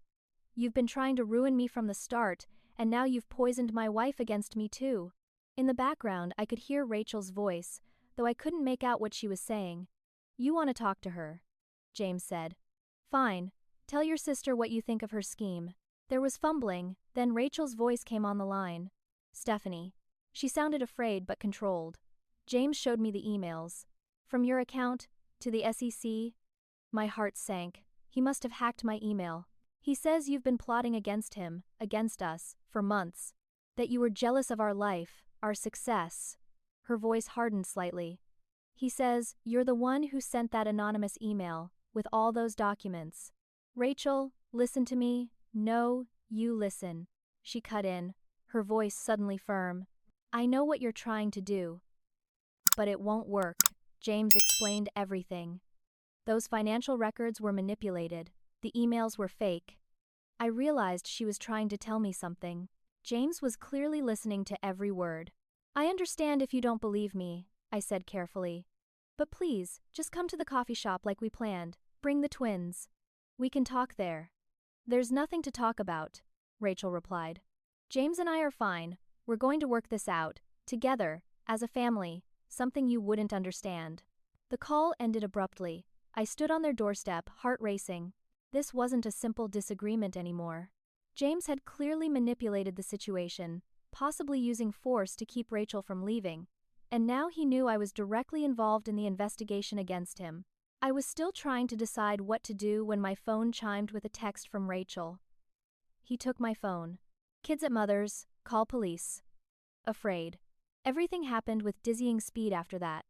You've been trying to ruin me from the start, and now you've poisoned my wife against me too. In the background, I could hear Rachel's voice, though I couldn't make out what she was saying. You want to talk to her, James said. Fine. Tell your sister what you think of her scheme. There was fumbling, then Rachel's voice came on the line. Stephanie. She sounded afraid but controlled. James showed me the emails. From your account, to the SEC. My heart sank. He must have hacked my email. He says you've been plotting against him, against us, for months. That you were jealous of our life, our success. Her voice hardened slightly. He says you're the one who sent that anonymous email, with all those documents. Rachel, listen to me. No, you listen. She cut in, her voice suddenly firm. I know what you're trying to do. But it won't work. James explained everything. Those financial records were manipulated. The emails were fake. I realized she was trying to tell me something. James was clearly listening to every word. I understand if you don't believe me, I said carefully. But please, just come to the coffee shop like we planned. Bring the twins. We can talk there. There's nothing to talk about, Rachel replied. James and I are fine. We're going to work this out, together, as a family, something you wouldn't understand. The call ended abruptly. I stood on their doorstep, heart racing. This wasn't a simple disagreement anymore. James had clearly manipulated the situation, possibly using force to keep Rachel from leaving, and now he knew I was directly involved in the investigation against him. I was still trying to decide what to do when my phone chimed with a text from Rachel. He took my phone. Kids at mother's, call police. Afraid. Everything happened with dizzying speed after that.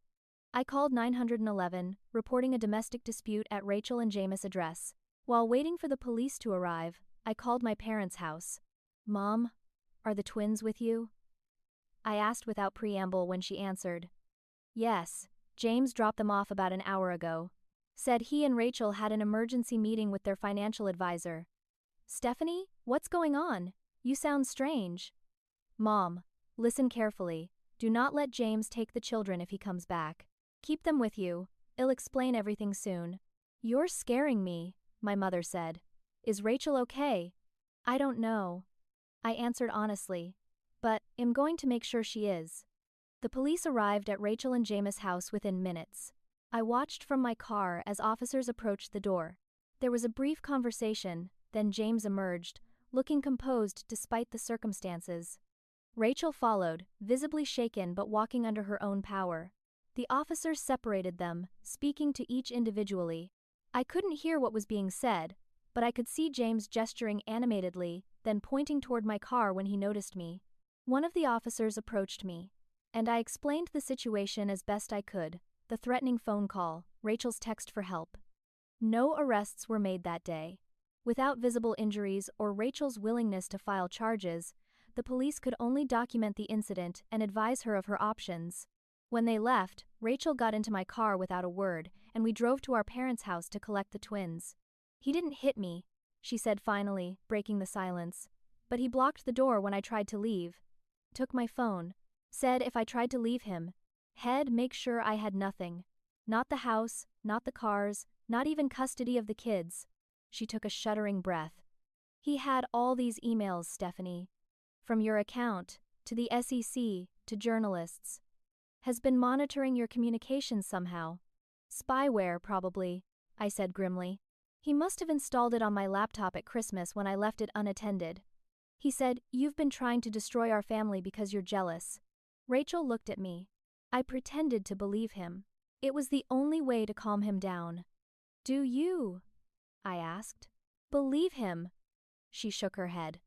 I called 911, reporting a domestic dispute at Rachel and James' address. While waiting for the police to arrive, I called my parents' house. Mom, are the twins with you? I asked without preamble when she answered. Yes, James dropped them off about an hour ago. Said he and Rachel had an emergency meeting with their financial advisor. Stephanie, what's going on? You sound strange. Mom, listen carefully. Do not let James take the children if he comes back. Keep them with you. I'll explain everything soon. You're scaring me, my mother said. Is Rachel okay? I don't know. I answered honestly. But I'm going to make sure she is. The police arrived at Rachel and James' house within minutes. I watched from my car as officers approached the door. There was a brief conversation, then James emerged, looking composed despite the circumstances. Rachel followed, visibly shaken but walking under her own power. The officers separated them, speaking to each individually. I couldn't hear what was being said, but I could see James gesturing animatedly, then pointing toward my car when he noticed me. One of the officers approached me, and I explained the situation as best I could, the threatening phone call, Rachel's text for help. No arrests were made that day. Without visible injuries or Rachel's willingness to file charges, the police could only document the incident and advise her of her options. When they left, Rachel got into my car without a word, and we drove to our parents' house to collect the twins. He didn't hit me, she said finally, breaking the silence. But he blocked the door when I tried to leave. Took my phone. Said if I tried to leave him, he'd make sure I had nothing. Not the house, not the cars, not even custody of the kids. She took a shuddering breath. He had all these emails, Stephanie. From your account, to the SEC, to journalists. Has been monitoring your communications somehow. Spyware, probably, I said grimly. He must have installed it on my laptop at Christmas when I left it unattended. He said, you've been trying to destroy our family because you're jealous. Rachel looked at me. I pretended to believe him. It was the only way to calm him down. Do you? I asked. Believe him? She shook her head.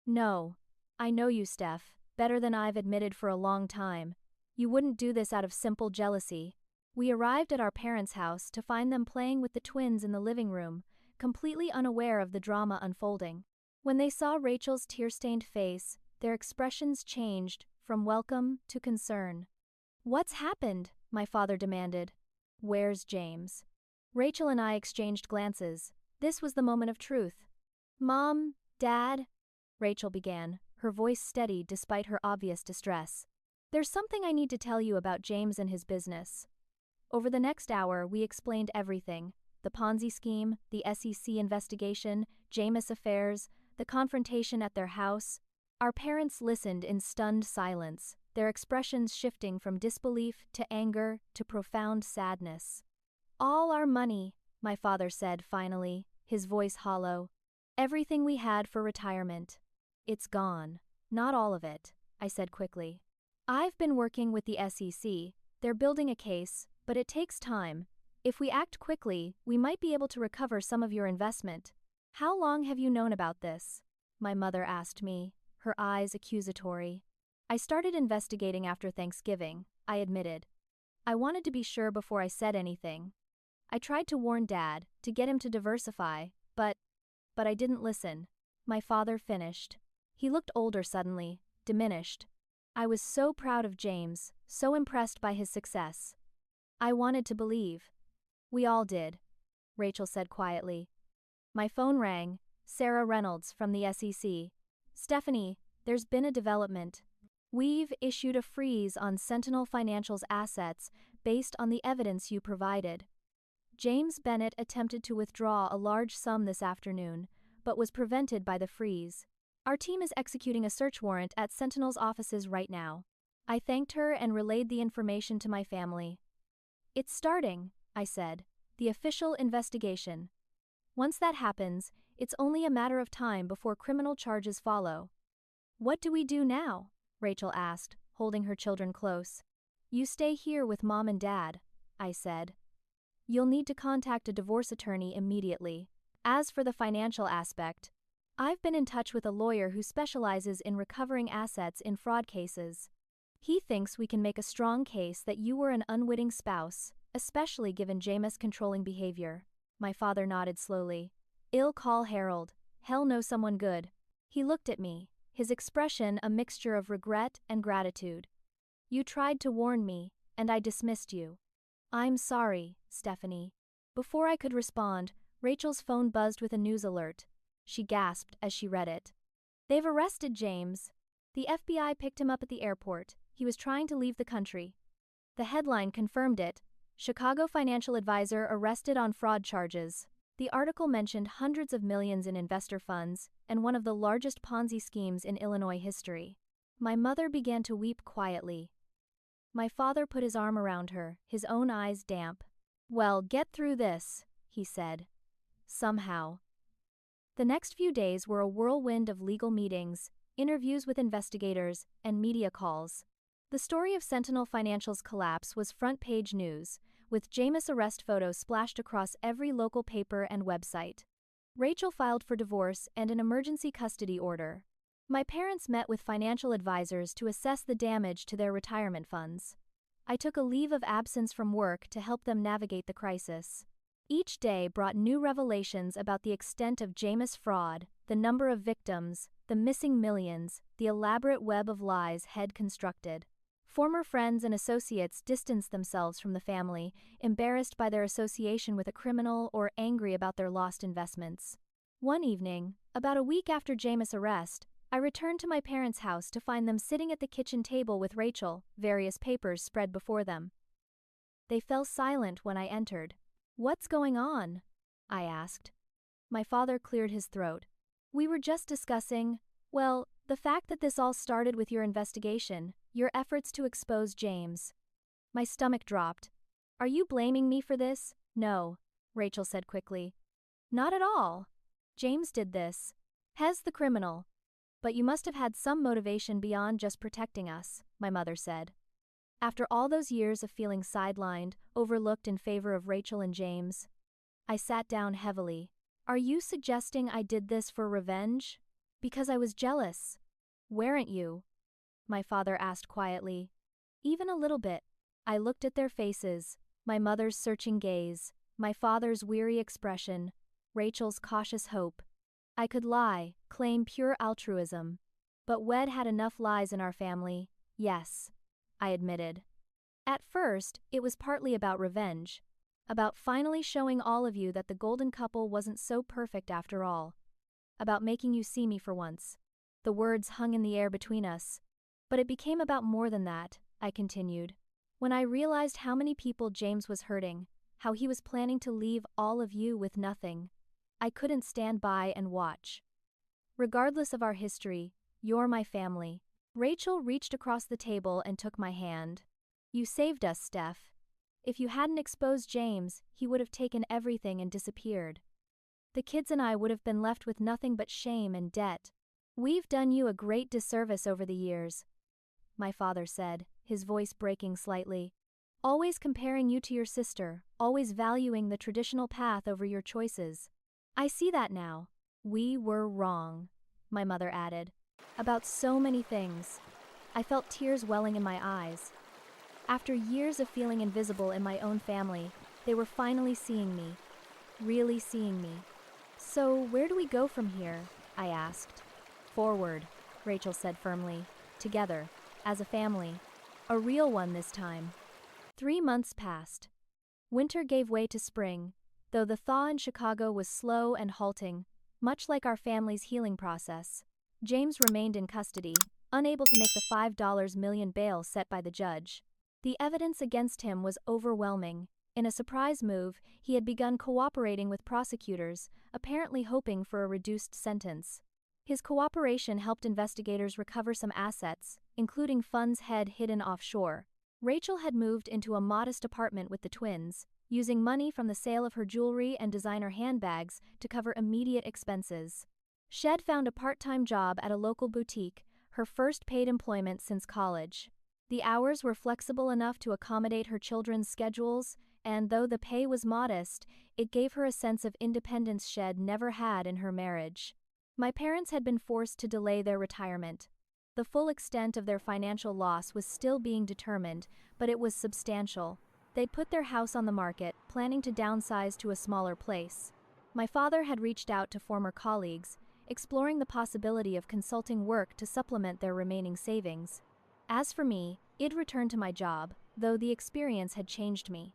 No. I know you, Steph, better than I've admitted for a long time. You wouldn't do this out of simple jealousy. We arrived at our parents' house to find them playing with the twins in the living room, completely unaware of the drama unfolding. When they saw Rachel's tear-stained face, their expressions changed from welcome to concern. What's happened? My father demanded. Where's James? Rachel and I exchanged glances. This was the moment of truth. Mom, Dad, Rachel began, her voice steady despite her obvious distress. There's something I need to tell you about James and his business. Over the next hour, we explained everything. The Ponzi scheme, the SEC investigation, James' affairs, the confrontation at their house. Our parents listened in stunned silence, their expressions shifting from disbelief to anger to profound sadness. All our money, my father said finally, his voice hollow. Everything we had for retirement. It's gone. Not all of it, I said quickly. I've been working with the SEC. They're building a case, but it takes time. If we act quickly, we might be able to recover some of your investment. How long have you known about this? My mother asked me, her eyes accusatory. I started investigating after Thanksgiving, I admitted. I wanted to be sure before I said anything. I tried to warn Dad, to get him to diversify, but I didn't listen. My father finished. He looked older suddenly, diminished. I was so proud of James, so impressed by his success. I wanted to believe. We all did, Rachel said quietly. My phone rang. Sarah Reynolds from the SEC. Stephanie, there's been a development. We've issued a freeze on Sentinel Financial's assets based on the evidence you provided. James Bennett attempted to withdraw a large sum this afternoon, but was prevented by the freeze. Our team is executing a search warrant at Sentinel's offices right now. I thanked her and relayed the information to my family. It's starting, I said, the official investigation. Once that happens, it's only a matter of time before criminal charges follow. What do we do now? Rachel asked, holding her children close. You stay here with Mom and Dad, I said. You'll need to contact a divorce attorney immediately. As for the financial aspect, I've been in touch with a lawyer who specializes in recovering assets in fraud cases. He thinks we can make a strong case that you were an unwitting spouse, especially given Jameis' controlling behavior. My father nodded slowly. I'll call Harold. He'll know someone good. He looked at me, his expression a mixture of regret and gratitude. You tried to warn me, and I dismissed you. I'm sorry, Stephanie. Before I could respond, Rachel's phone buzzed with a news alert. She gasped as she read it. They've arrested James. The FBI picked him up at the airport. He was trying to leave the country. The headline confirmed it. Chicago financial advisor arrested on fraud charges. The article mentioned hundreds of millions in investor funds and one of the largest Ponzi schemes in Illinois history. My mother began to weep quietly. My father put his arm around her, his own eyes damp. Well, get through this, he said. Somehow. The next few days were a whirlwind of legal meetings, interviews with investigators, and media calls. The story of Sentinel Financial's collapse was front-page news, with Jameis' arrest photos splashed across every local paper and website. Rachel filed for divorce and an emergency custody order. My parents met with financial advisors to assess the damage to their retirement funds. I took a leave of absence from work to help them navigate the crisis. Each day brought new revelations about the extent of Jameis' fraud, the number of victims, the missing millions, the elaborate web of lies he'd constructed. Former friends and associates distanced themselves from the family, embarrassed by their association with a criminal or angry about their lost investments. One evening, about a week after Jameis' arrest, I returned to my parents' house to find them sitting at the kitchen table with Rachel, various papers spread before them. They fell silent when I entered. What's going on? I asked. My father cleared his throat. We were just discussing, well, the fact that this all started with your investigation, your efforts to expose James. My stomach dropped. Are you blaming me for this? No, Rachel said quickly. Not at all. James did this. He's the criminal. But you must have had some motivation beyond just protecting us, my mother said. After all those years of feeling sidelined, overlooked in favor of Rachel and James, I sat down heavily. Are you suggesting I did this for revenge? Because I was jealous. Weren't you? My father asked quietly. Even a little bit. I looked at their faces, my mother's searching gaze, my father's weary expression, Rachel's cautious hope. I could lie, claim pure altruism. But we'd had enough lies in our family, yes, I admitted. At first, it was partly about revenge. About finally showing all of you that the golden couple wasn't so perfect after all. About making you see me for once. The words hung in the air between us. But it became about more than that, I continued. When I realized how many people James was hurting, how he was planning to leave all of you with nothing, I couldn't stand by and watch. Regardless of our history, you're my family. Rachel reached across the table and took my hand. You saved us, Steph. If you hadn't exposed James, he would have taken everything and disappeared. The kids and I would have been left with nothing but shame and debt. We've done you a great disservice over the years, my father said, his voice breaking slightly. Always comparing you to your sister, always valuing the traditional path over your choices. I see that now. We were wrong, my mother added. About so many things. I felt tears welling in my eyes. After years of feeling invisible in my own family, they were finally seeing me. Really seeing me. So, where do we go from here? I asked. Forward, Rachel said firmly. Together, as a family. A real one this time. 3 months passed. Winter gave way to spring. Though the thaw in Chicago was slow and halting, much like our family's healing process. James remained in custody, unable to make the $5 million bail set by the judge. The evidence against him was overwhelming. In a surprise move, he had begun cooperating with prosecutors, apparently hoping for a reduced sentence. His cooperation helped investigators recover some assets, including funds hidden offshore. Rachel had moved into a modest apartment with the twins, using money from the sale of her jewelry and designer handbags to cover immediate expenses. Shed found a part-time job at a local boutique, her first paid employment since college. The hours were flexible enough to accommodate her children's schedules, and though the pay was modest, it gave her a sense of independence Shed never had in her marriage. My parents had been forced to delay their retirement. The full extent of their financial loss was still being determined, but it was substantial. They'd put their house on the market, planning to downsize to a smaller place. My father had reached out to former colleagues, exploring the possibility of consulting work to supplement their remaining savings. As for me, I'd returned to my job, though the experience had changed me.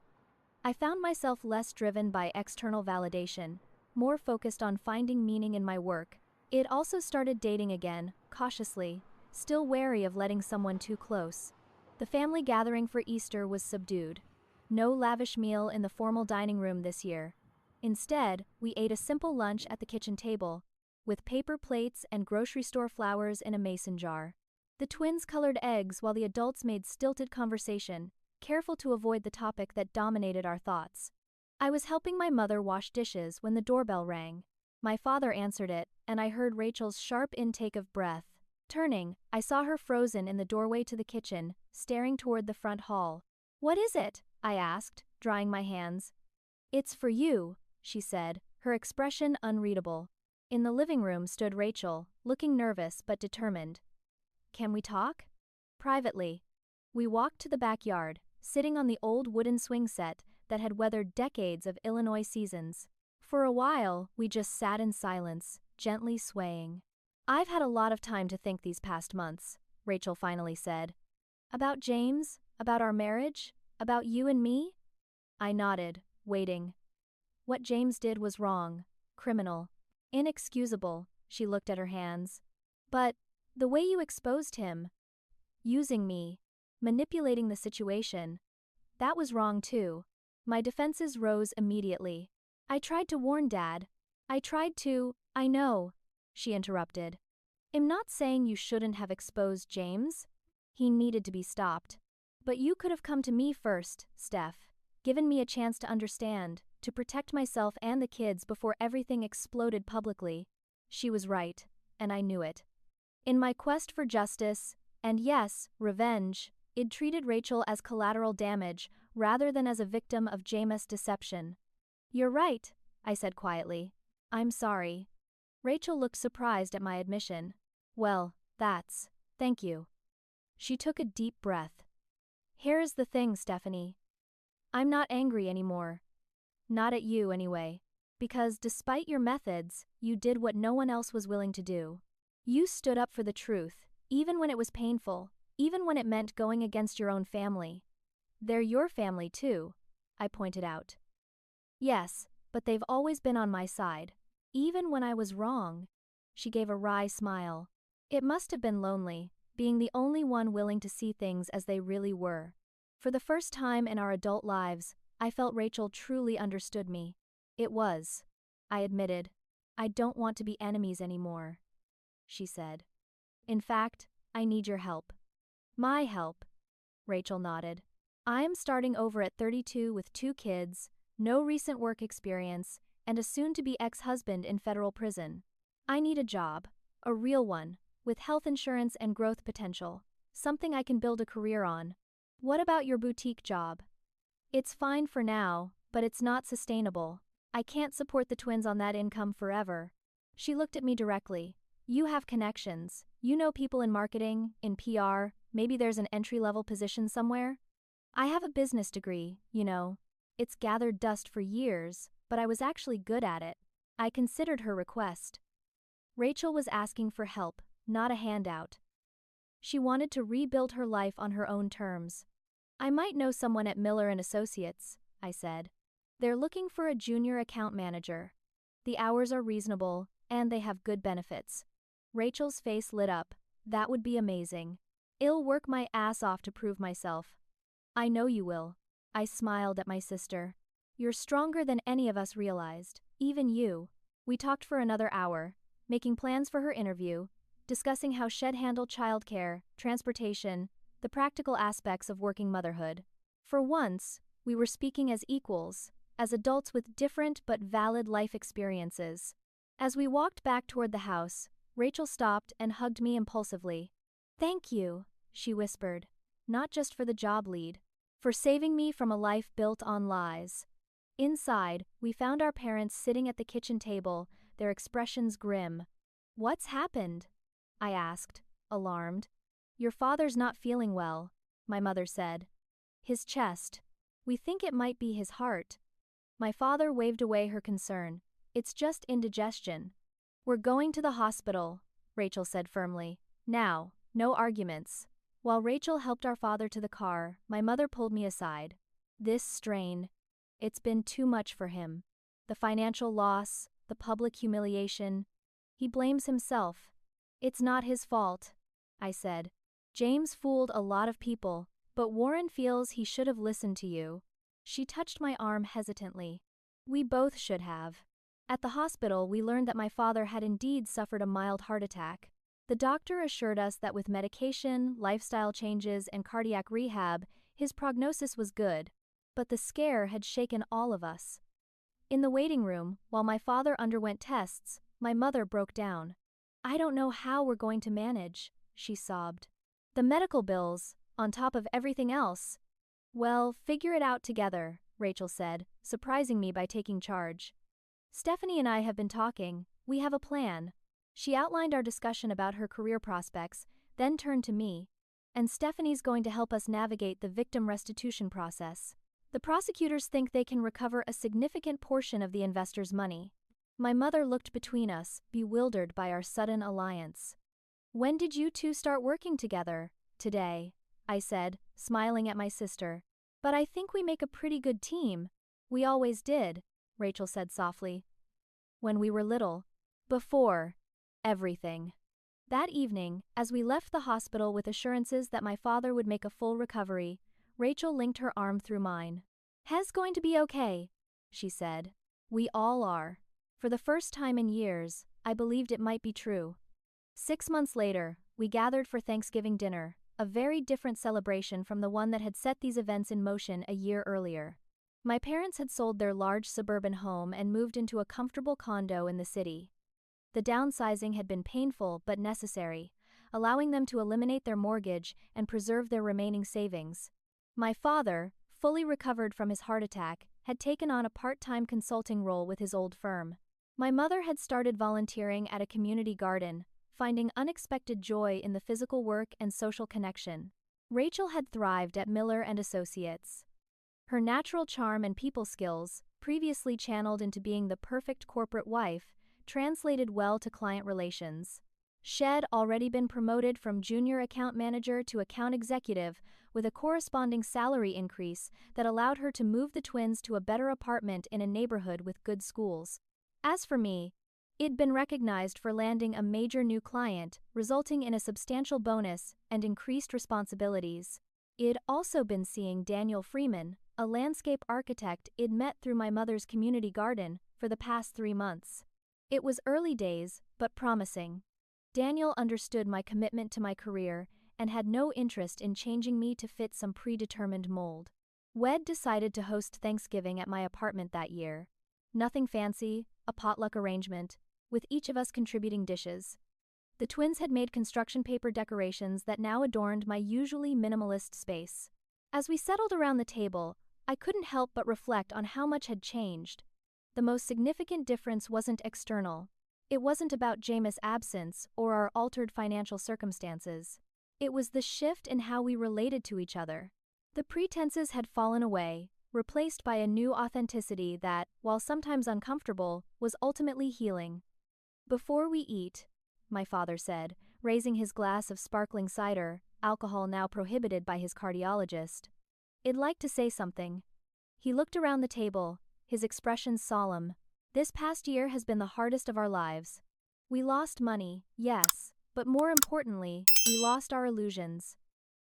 I found myself less driven by external validation, more focused on finding meaning in my work. I'd also started dating again, cautiously, still wary of letting someone too close. The family gathering for Easter was subdued. No lavish meal in the formal dining room this year. Instead, we ate a simple lunch at the kitchen table, with paper plates and grocery store flowers in a mason jar. The twins colored eggs while the adults made stilted conversation, careful to avoid the topic that dominated our thoughts. I was helping my mother wash dishes when the doorbell rang. My father answered it, and I heard Rachel's sharp intake of breath. Turning, I saw her frozen in the doorway to the kitchen, staring toward the front hall. "What is it?" I asked, drying my hands. "It's for you," she said, her expression unreadable. In the living room stood Rachel, looking nervous but determined. "Can we talk?" "Privately." We walked to the backyard, sitting on the old wooden swing set that had weathered decades of Illinois seasons. For a while, we just sat in silence, gently swaying. "I've had a lot of time to think these past months," Rachel finally said. "About James? About our marriage? About you and me?" I nodded, waiting. What James did was wrong, criminal, inexcusable. She looked at her hands. "But the way you exposed him, using me, manipulating the situation, that was wrong too." My defenses rose immediately. "I tried to warn Dad. I know," she interrupted. "I'm not saying you shouldn't have exposed James. He needed to be stopped. But you could have come to me first, Steph, given me a chance to understand, to protect myself and the kids before everything exploded publicly." She was right, and I knew it. In my quest for justice, and yes, revenge, I'd treated Rachel as collateral damage rather than as a victim of James' deception. "You're right," I said quietly. "I'm sorry." Rachel looked surprised at my admission. "Well, thank you." She took a deep breath. "Here's the thing, Stephanie. I'm not angry anymore. Not at you, anyway. Because despite your methods, you did what no one else was willing to do. You stood up for the truth, even when it was painful, even when it meant going against your own family. They're your family too," I pointed out. "Yes, but they've always been on my side. Even when I was wrong." She gave a wry smile. It must have been lonely, being the only one willing to see things as they really were. For the first time in our adult lives, I felt Rachel truly understood me. "It was," I admitted. "I don't want to be enemies anymore," she said. "In fact, I need your help." "My help?" Rachel nodded. "I'm starting over at 32 with 2 kids, no recent work experience, and a soon-to-be ex-husband in federal prison. I need a job, a real one, with health insurance and growth potential, something I can build a career on." "What about your boutique job?" "It's fine for now, but it's not sustainable. I can't support the twins on that income forever." She looked at me directly. "You have connections. You know people in marketing, in PR, maybe there's an entry-level position somewhere." "I have a business degree, you know. It's gathered dust for years, but I was actually good at it." I considered her request. Rachel was asking for help, not a handout. She wanted to rebuild her life on her own terms. "I might know someone at Miller & Associates," I said. "They're looking for a junior account manager. The hours are reasonable, and they have good benefits. Rachel's face lit up. That would be amazing. I'll work my ass off to prove myself. I know you will. I smiled at my sister. You're stronger than any of us realized, even you. We talked for another hour, making plans for her interview, discussing how she'd handle childcare, transportation, the practical aspects of working motherhood. For once, we were speaking as equals, as adults with different but valid life experiences. As we walked back toward the house, Rachel stopped and hugged me impulsively. Thank you, she whispered, not just for the job lead, for saving me from a life built on lies. Inside, we found our parents sitting at the kitchen table, their expressions grim. What's happened? I asked, alarmed. Your father's not feeling well, my mother said. His chest. We think it might be his heart. My father waved away her concern. It's just indigestion. We're going to the hospital, Rachel said firmly. Now, no arguments. While Rachel helped our father to the car, my mother pulled me aside. This strain. It's been too much for him. The financial loss, the public humiliation. He blames himself. It's not his fault, I said. James fooled a lot of people, but Warren feels he should have listened to you. She touched my arm hesitantly. We both should have. At the hospital, we learned that my father had indeed suffered a mild heart attack. The doctor assured us that with medication, lifestyle changes, and cardiac rehab, his prognosis was good. But the scare had shaken all of us. In the waiting room, while my father underwent tests, my mother broke down. I don't know how we're going to manage, she sobbed. The medical bills, on top of everything else. Well, figure it out together, Rachel said, surprising me by taking charge. Stephanie and I have been talking. We have a plan. She outlined our discussion about her career prospects, then turned to me. And Stephanie's going to help us navigate the victim restitution process. The prosecutors think they can recover a significant portion of the investor's money. My mother looked between us, bewildered by our sudden alliance. When did you two start working together? Today, I said, smiling at my sister. But I think we make a pretty good team. We always did, Rachel said softly. When we were little. Before. Everything. That evening, as we left the hospital with assurances that my father would make a full recovery, Rachel linked her arm through mine. He's going to be okay, she said. We all are. For the first time in years, I believed it might be true. 6 months later, we gathered for Thanksgiving dinner, a very different celebration from the one that had set these events in motion a year earlier. My parents had sold their large suburban home and moved into a comfortable condo in the city. The downsizing had been painful but necessary, allowing them to eliminate their mortgage and preserve their remaining savings. My father, fully recovered from his heart attack, had taken on a part-time consulting role with his old firm. My mother had started volunteering at a community garden, finding unexpected joy in the physical work and social connection. Rachel had thrived at Miller and Associates. Her natural charm and people skills, previously channeled into being the perfect corporate wife, translated well to client relations. She'd already been promoted from junior account manager to account executive, with a corresponding salary increase that allowed her to move the twins to a better apartment in a neighborhood with good schools. As for me, I'd been recognized for landing a major new client, resulting in a substantial bonus and increased responsibilities. I'd also been seeing Daniel Freeman, a landscape architect I'd met through my mother's community garden, for the past 3 months. It was early days, but promising. Daniel understood my commitment to my career and had no interest in changing me to fit some predetermined mold. We'd decided to host Thanksgiving at my apartment that year. Nothing fancy, a potluck arrangement, with each of us contributing dishes. The twins had made construction paper decorations that now adorned my usually minimalist space. As we settled around the table, I couldn't help but reflect on how much had changed. The most significant difference wasn't external. It wasn't about Jameis' absence or our altered financial circumstances. It was the shift in how we related to each other. The pretenses had fallen away, replaced by a new authenticity that, while sometimes uncomfortable, was ultimately healing. Before we eat, my father said, raising his glass of sparkling cider, alcohol now prohibited by his cardiologist, I'd like to say something. He looked around the table, his expression solemn. This past year has been the hardest of our lives. We lost money, yes, but more importantly, we lost our illusions.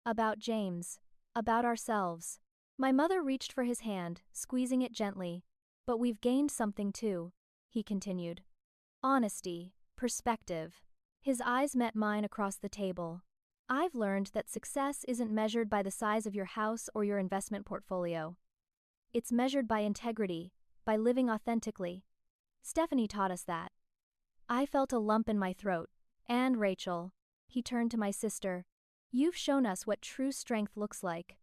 About James. About ourselves. My mother reached for his hand, squeezing it gently. But we've gained something too, he continued. Honesty. Perspective. His eyes met mine across the table. I've learned that success isn't measured by the size of your house or your investment portfolio. It's measured by integrity, by living authentically. Stephanie taught us that. I felt a lump in my throat. And Rachel. He turned to my sister. You've shown us what true strength looks like.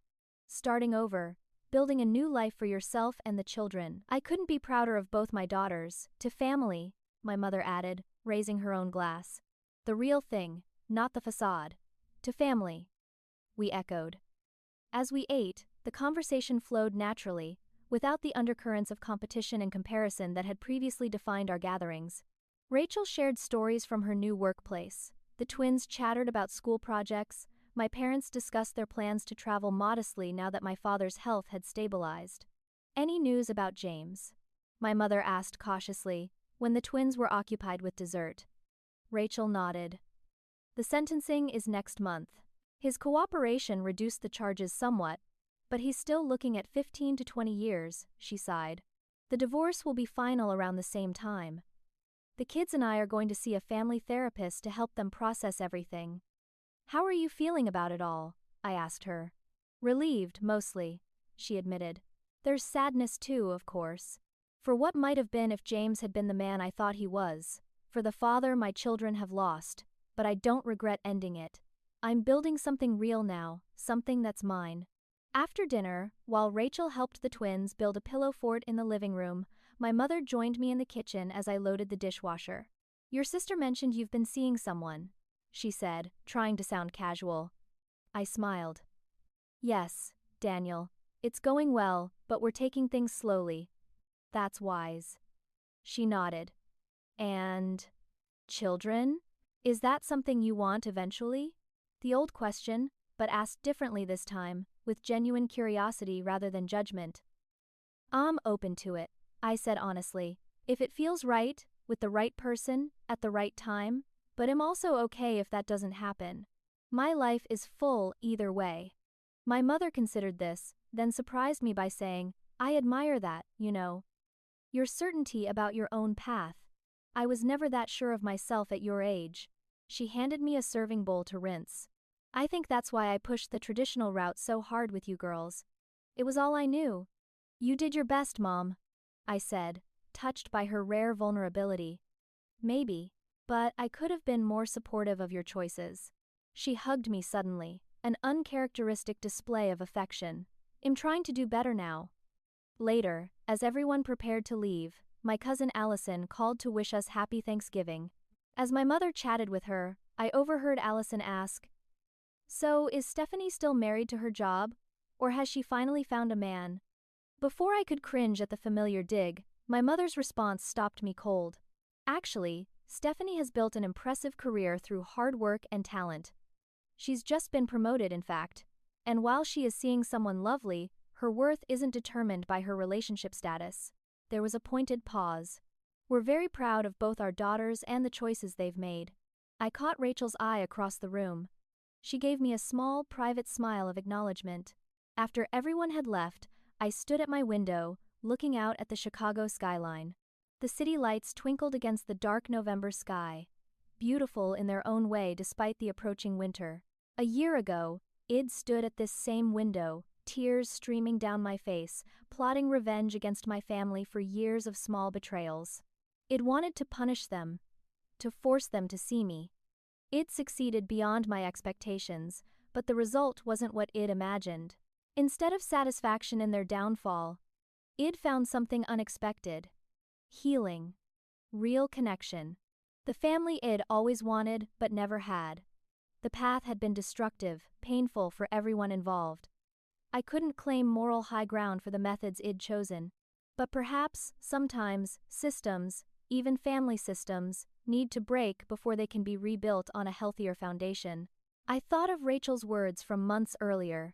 Starting over, building a new life for yourself and the children. I couldn't be prouder of both my daughters. To family, my mother added, raising her own glass. The real thing, not the facade. To family. We echoed. As we ate, the conversation flowed naturally, without the undercurrents of competition and comparison that had previously defined our gatherings. Rachel shared stories from her new workplace. The twins chattered about school projects. My parents discussed their plans to travel modestly now that my father's health had stabilized. Any news about James? My mother asked cautiously, when the twins were occupied with dessert. Rachel nodded. The sentencing is next month. His cooperation reduced the charges somewhat, but he's still looking at 15 to 20 years, she sighed. The divorce will be final around the same time. The kids and I are going to see a family therapist to help them process everything. How are you feeling about it all? I asked her. Relieved, mostly, she admitted. There's sadness too, of course. For what might have been if James had been the man I thought he was. For the father my children have lost. But I don't regret ending it. I'm building something real now, something that's mine. After dinner, while Rachel helped the twins build a pillow fort in the living room, my mother joined me in the kitchen as I loaded the dishwasher. Your sister mentioned you've been seeing someone, she said, trying to sound casual. I smiled. Yes, Daniel. It's going well, but we're taking things slowly. That's wise. She nodded. And children? Is that something you want eventually? The old question, but asked differently this time, with genuine curiosity rather than judgment. I'm open to it, I said honestly, if it feels right, with the right person, at the right time, but I'm also okay if that doesn't happen. My life is full either way. My mother considered this, then surprised me by saying, I admire that, you know. Your certainty about your own path. I was never that sure of myself at your age. She handed me a serving bowl to rinse. I think that's why I pushed the traditional route so hard with you girls. It was all I knew. You did your best, Mom, I said, touched by her rare vulnerability. Maybe, but I could have been more supportive of your choices. She hugged me suddenly, an uncharacteristic display of affection. I'm trying to do better now. Later, as everyone prepared to leave, my cousin Allison called to wish us happy Thanksgiving. As my mother chatted with her, I overheard Allison ask, So, is Stephanie still married to her job? Or has she finally found a man? Before I could cringe at the familiar dig, my mother's response stopped me cold. Actually, Stephanie has built an impressive career through hard work and talent. She's just been promoted, in fact. And while she is seeing someone lovely, her worth isn't determined by her relationship status. There was a pointed pause. We're very proud of both our daughters and the choices they've made. I caught Rachel's eye across the room. She gave me a small, private smile of acknowledgement. After everyone had left, I stood at my window, looking out at the Chicago skyline. The city lights twinkled against the dark November sky, beautiful in their own way despite the approaching winter. A year ago, Id stood at this same window, tears streaming down my face, plotting revenge against my family for years of small betrayals. Id wanted to punish them, to force them to see me. Id succeeded beyond my expectations, but the result wasn't what Id imagined. Instead of satisfaction in their downfall, Id found something unexpected. Healing. Real connection. The family Id always wanted but never had. The path had been destructive, painful for everyone involved. I couldn't claim moral high ground for the methods Id chosen. But perhaps, sometimes, systems, even family systems, need to break before they can be rebuilt on a healthier foundation. I thought of Rachel's words from months earlier.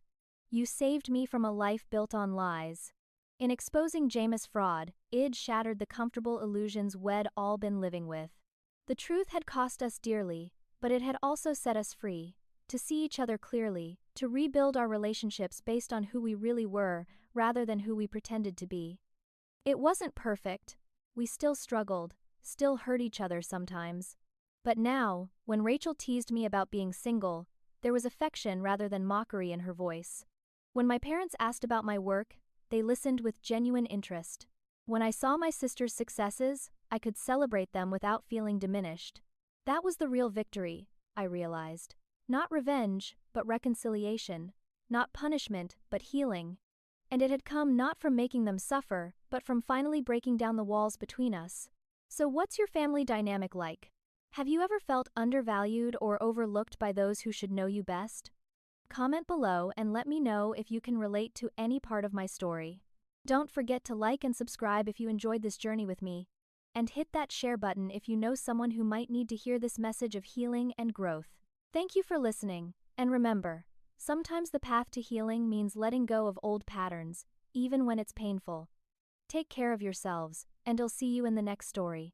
You saved me from a life built on lies. In exposing Jameis' fraud, Id shattered the comfortable illusions we'd all been living with. The truth had cost us dearly, but it had also set us free, to see each other clearly, to rebuild our relationships based on who we really were, rather than who we pretended to be. It wasn't perfect. We still struggled, still hurt each other sometimes. But now, when Rachel teased me about being single, there was affection rather than mockery in her voice. When my parents asked about my work, they listened with genuine interest. When I saw my sister's successes, I could celebrate them without feeling diminished. That was the real victory, I realized. Not revenge, but reconciliation. Not punishment, but healing. And it had come not from making them suffer, but from finally breaking down the walls between us. So what's your family dynamic like? Have you ever felt undervalued or overlooked by those who should know you best? Comment below and let me know if you can relate to any part of my story. Don't forget to like and subscribe if you enjoyed this journey with me. And hit that share button if you know someone who might need to hear this message of healing and growth. Thank you for listening, and remember, sometimes the path to healing means letting go of old patterns, even when it's painful. Take care of yourselves, and I'll see you in the next story.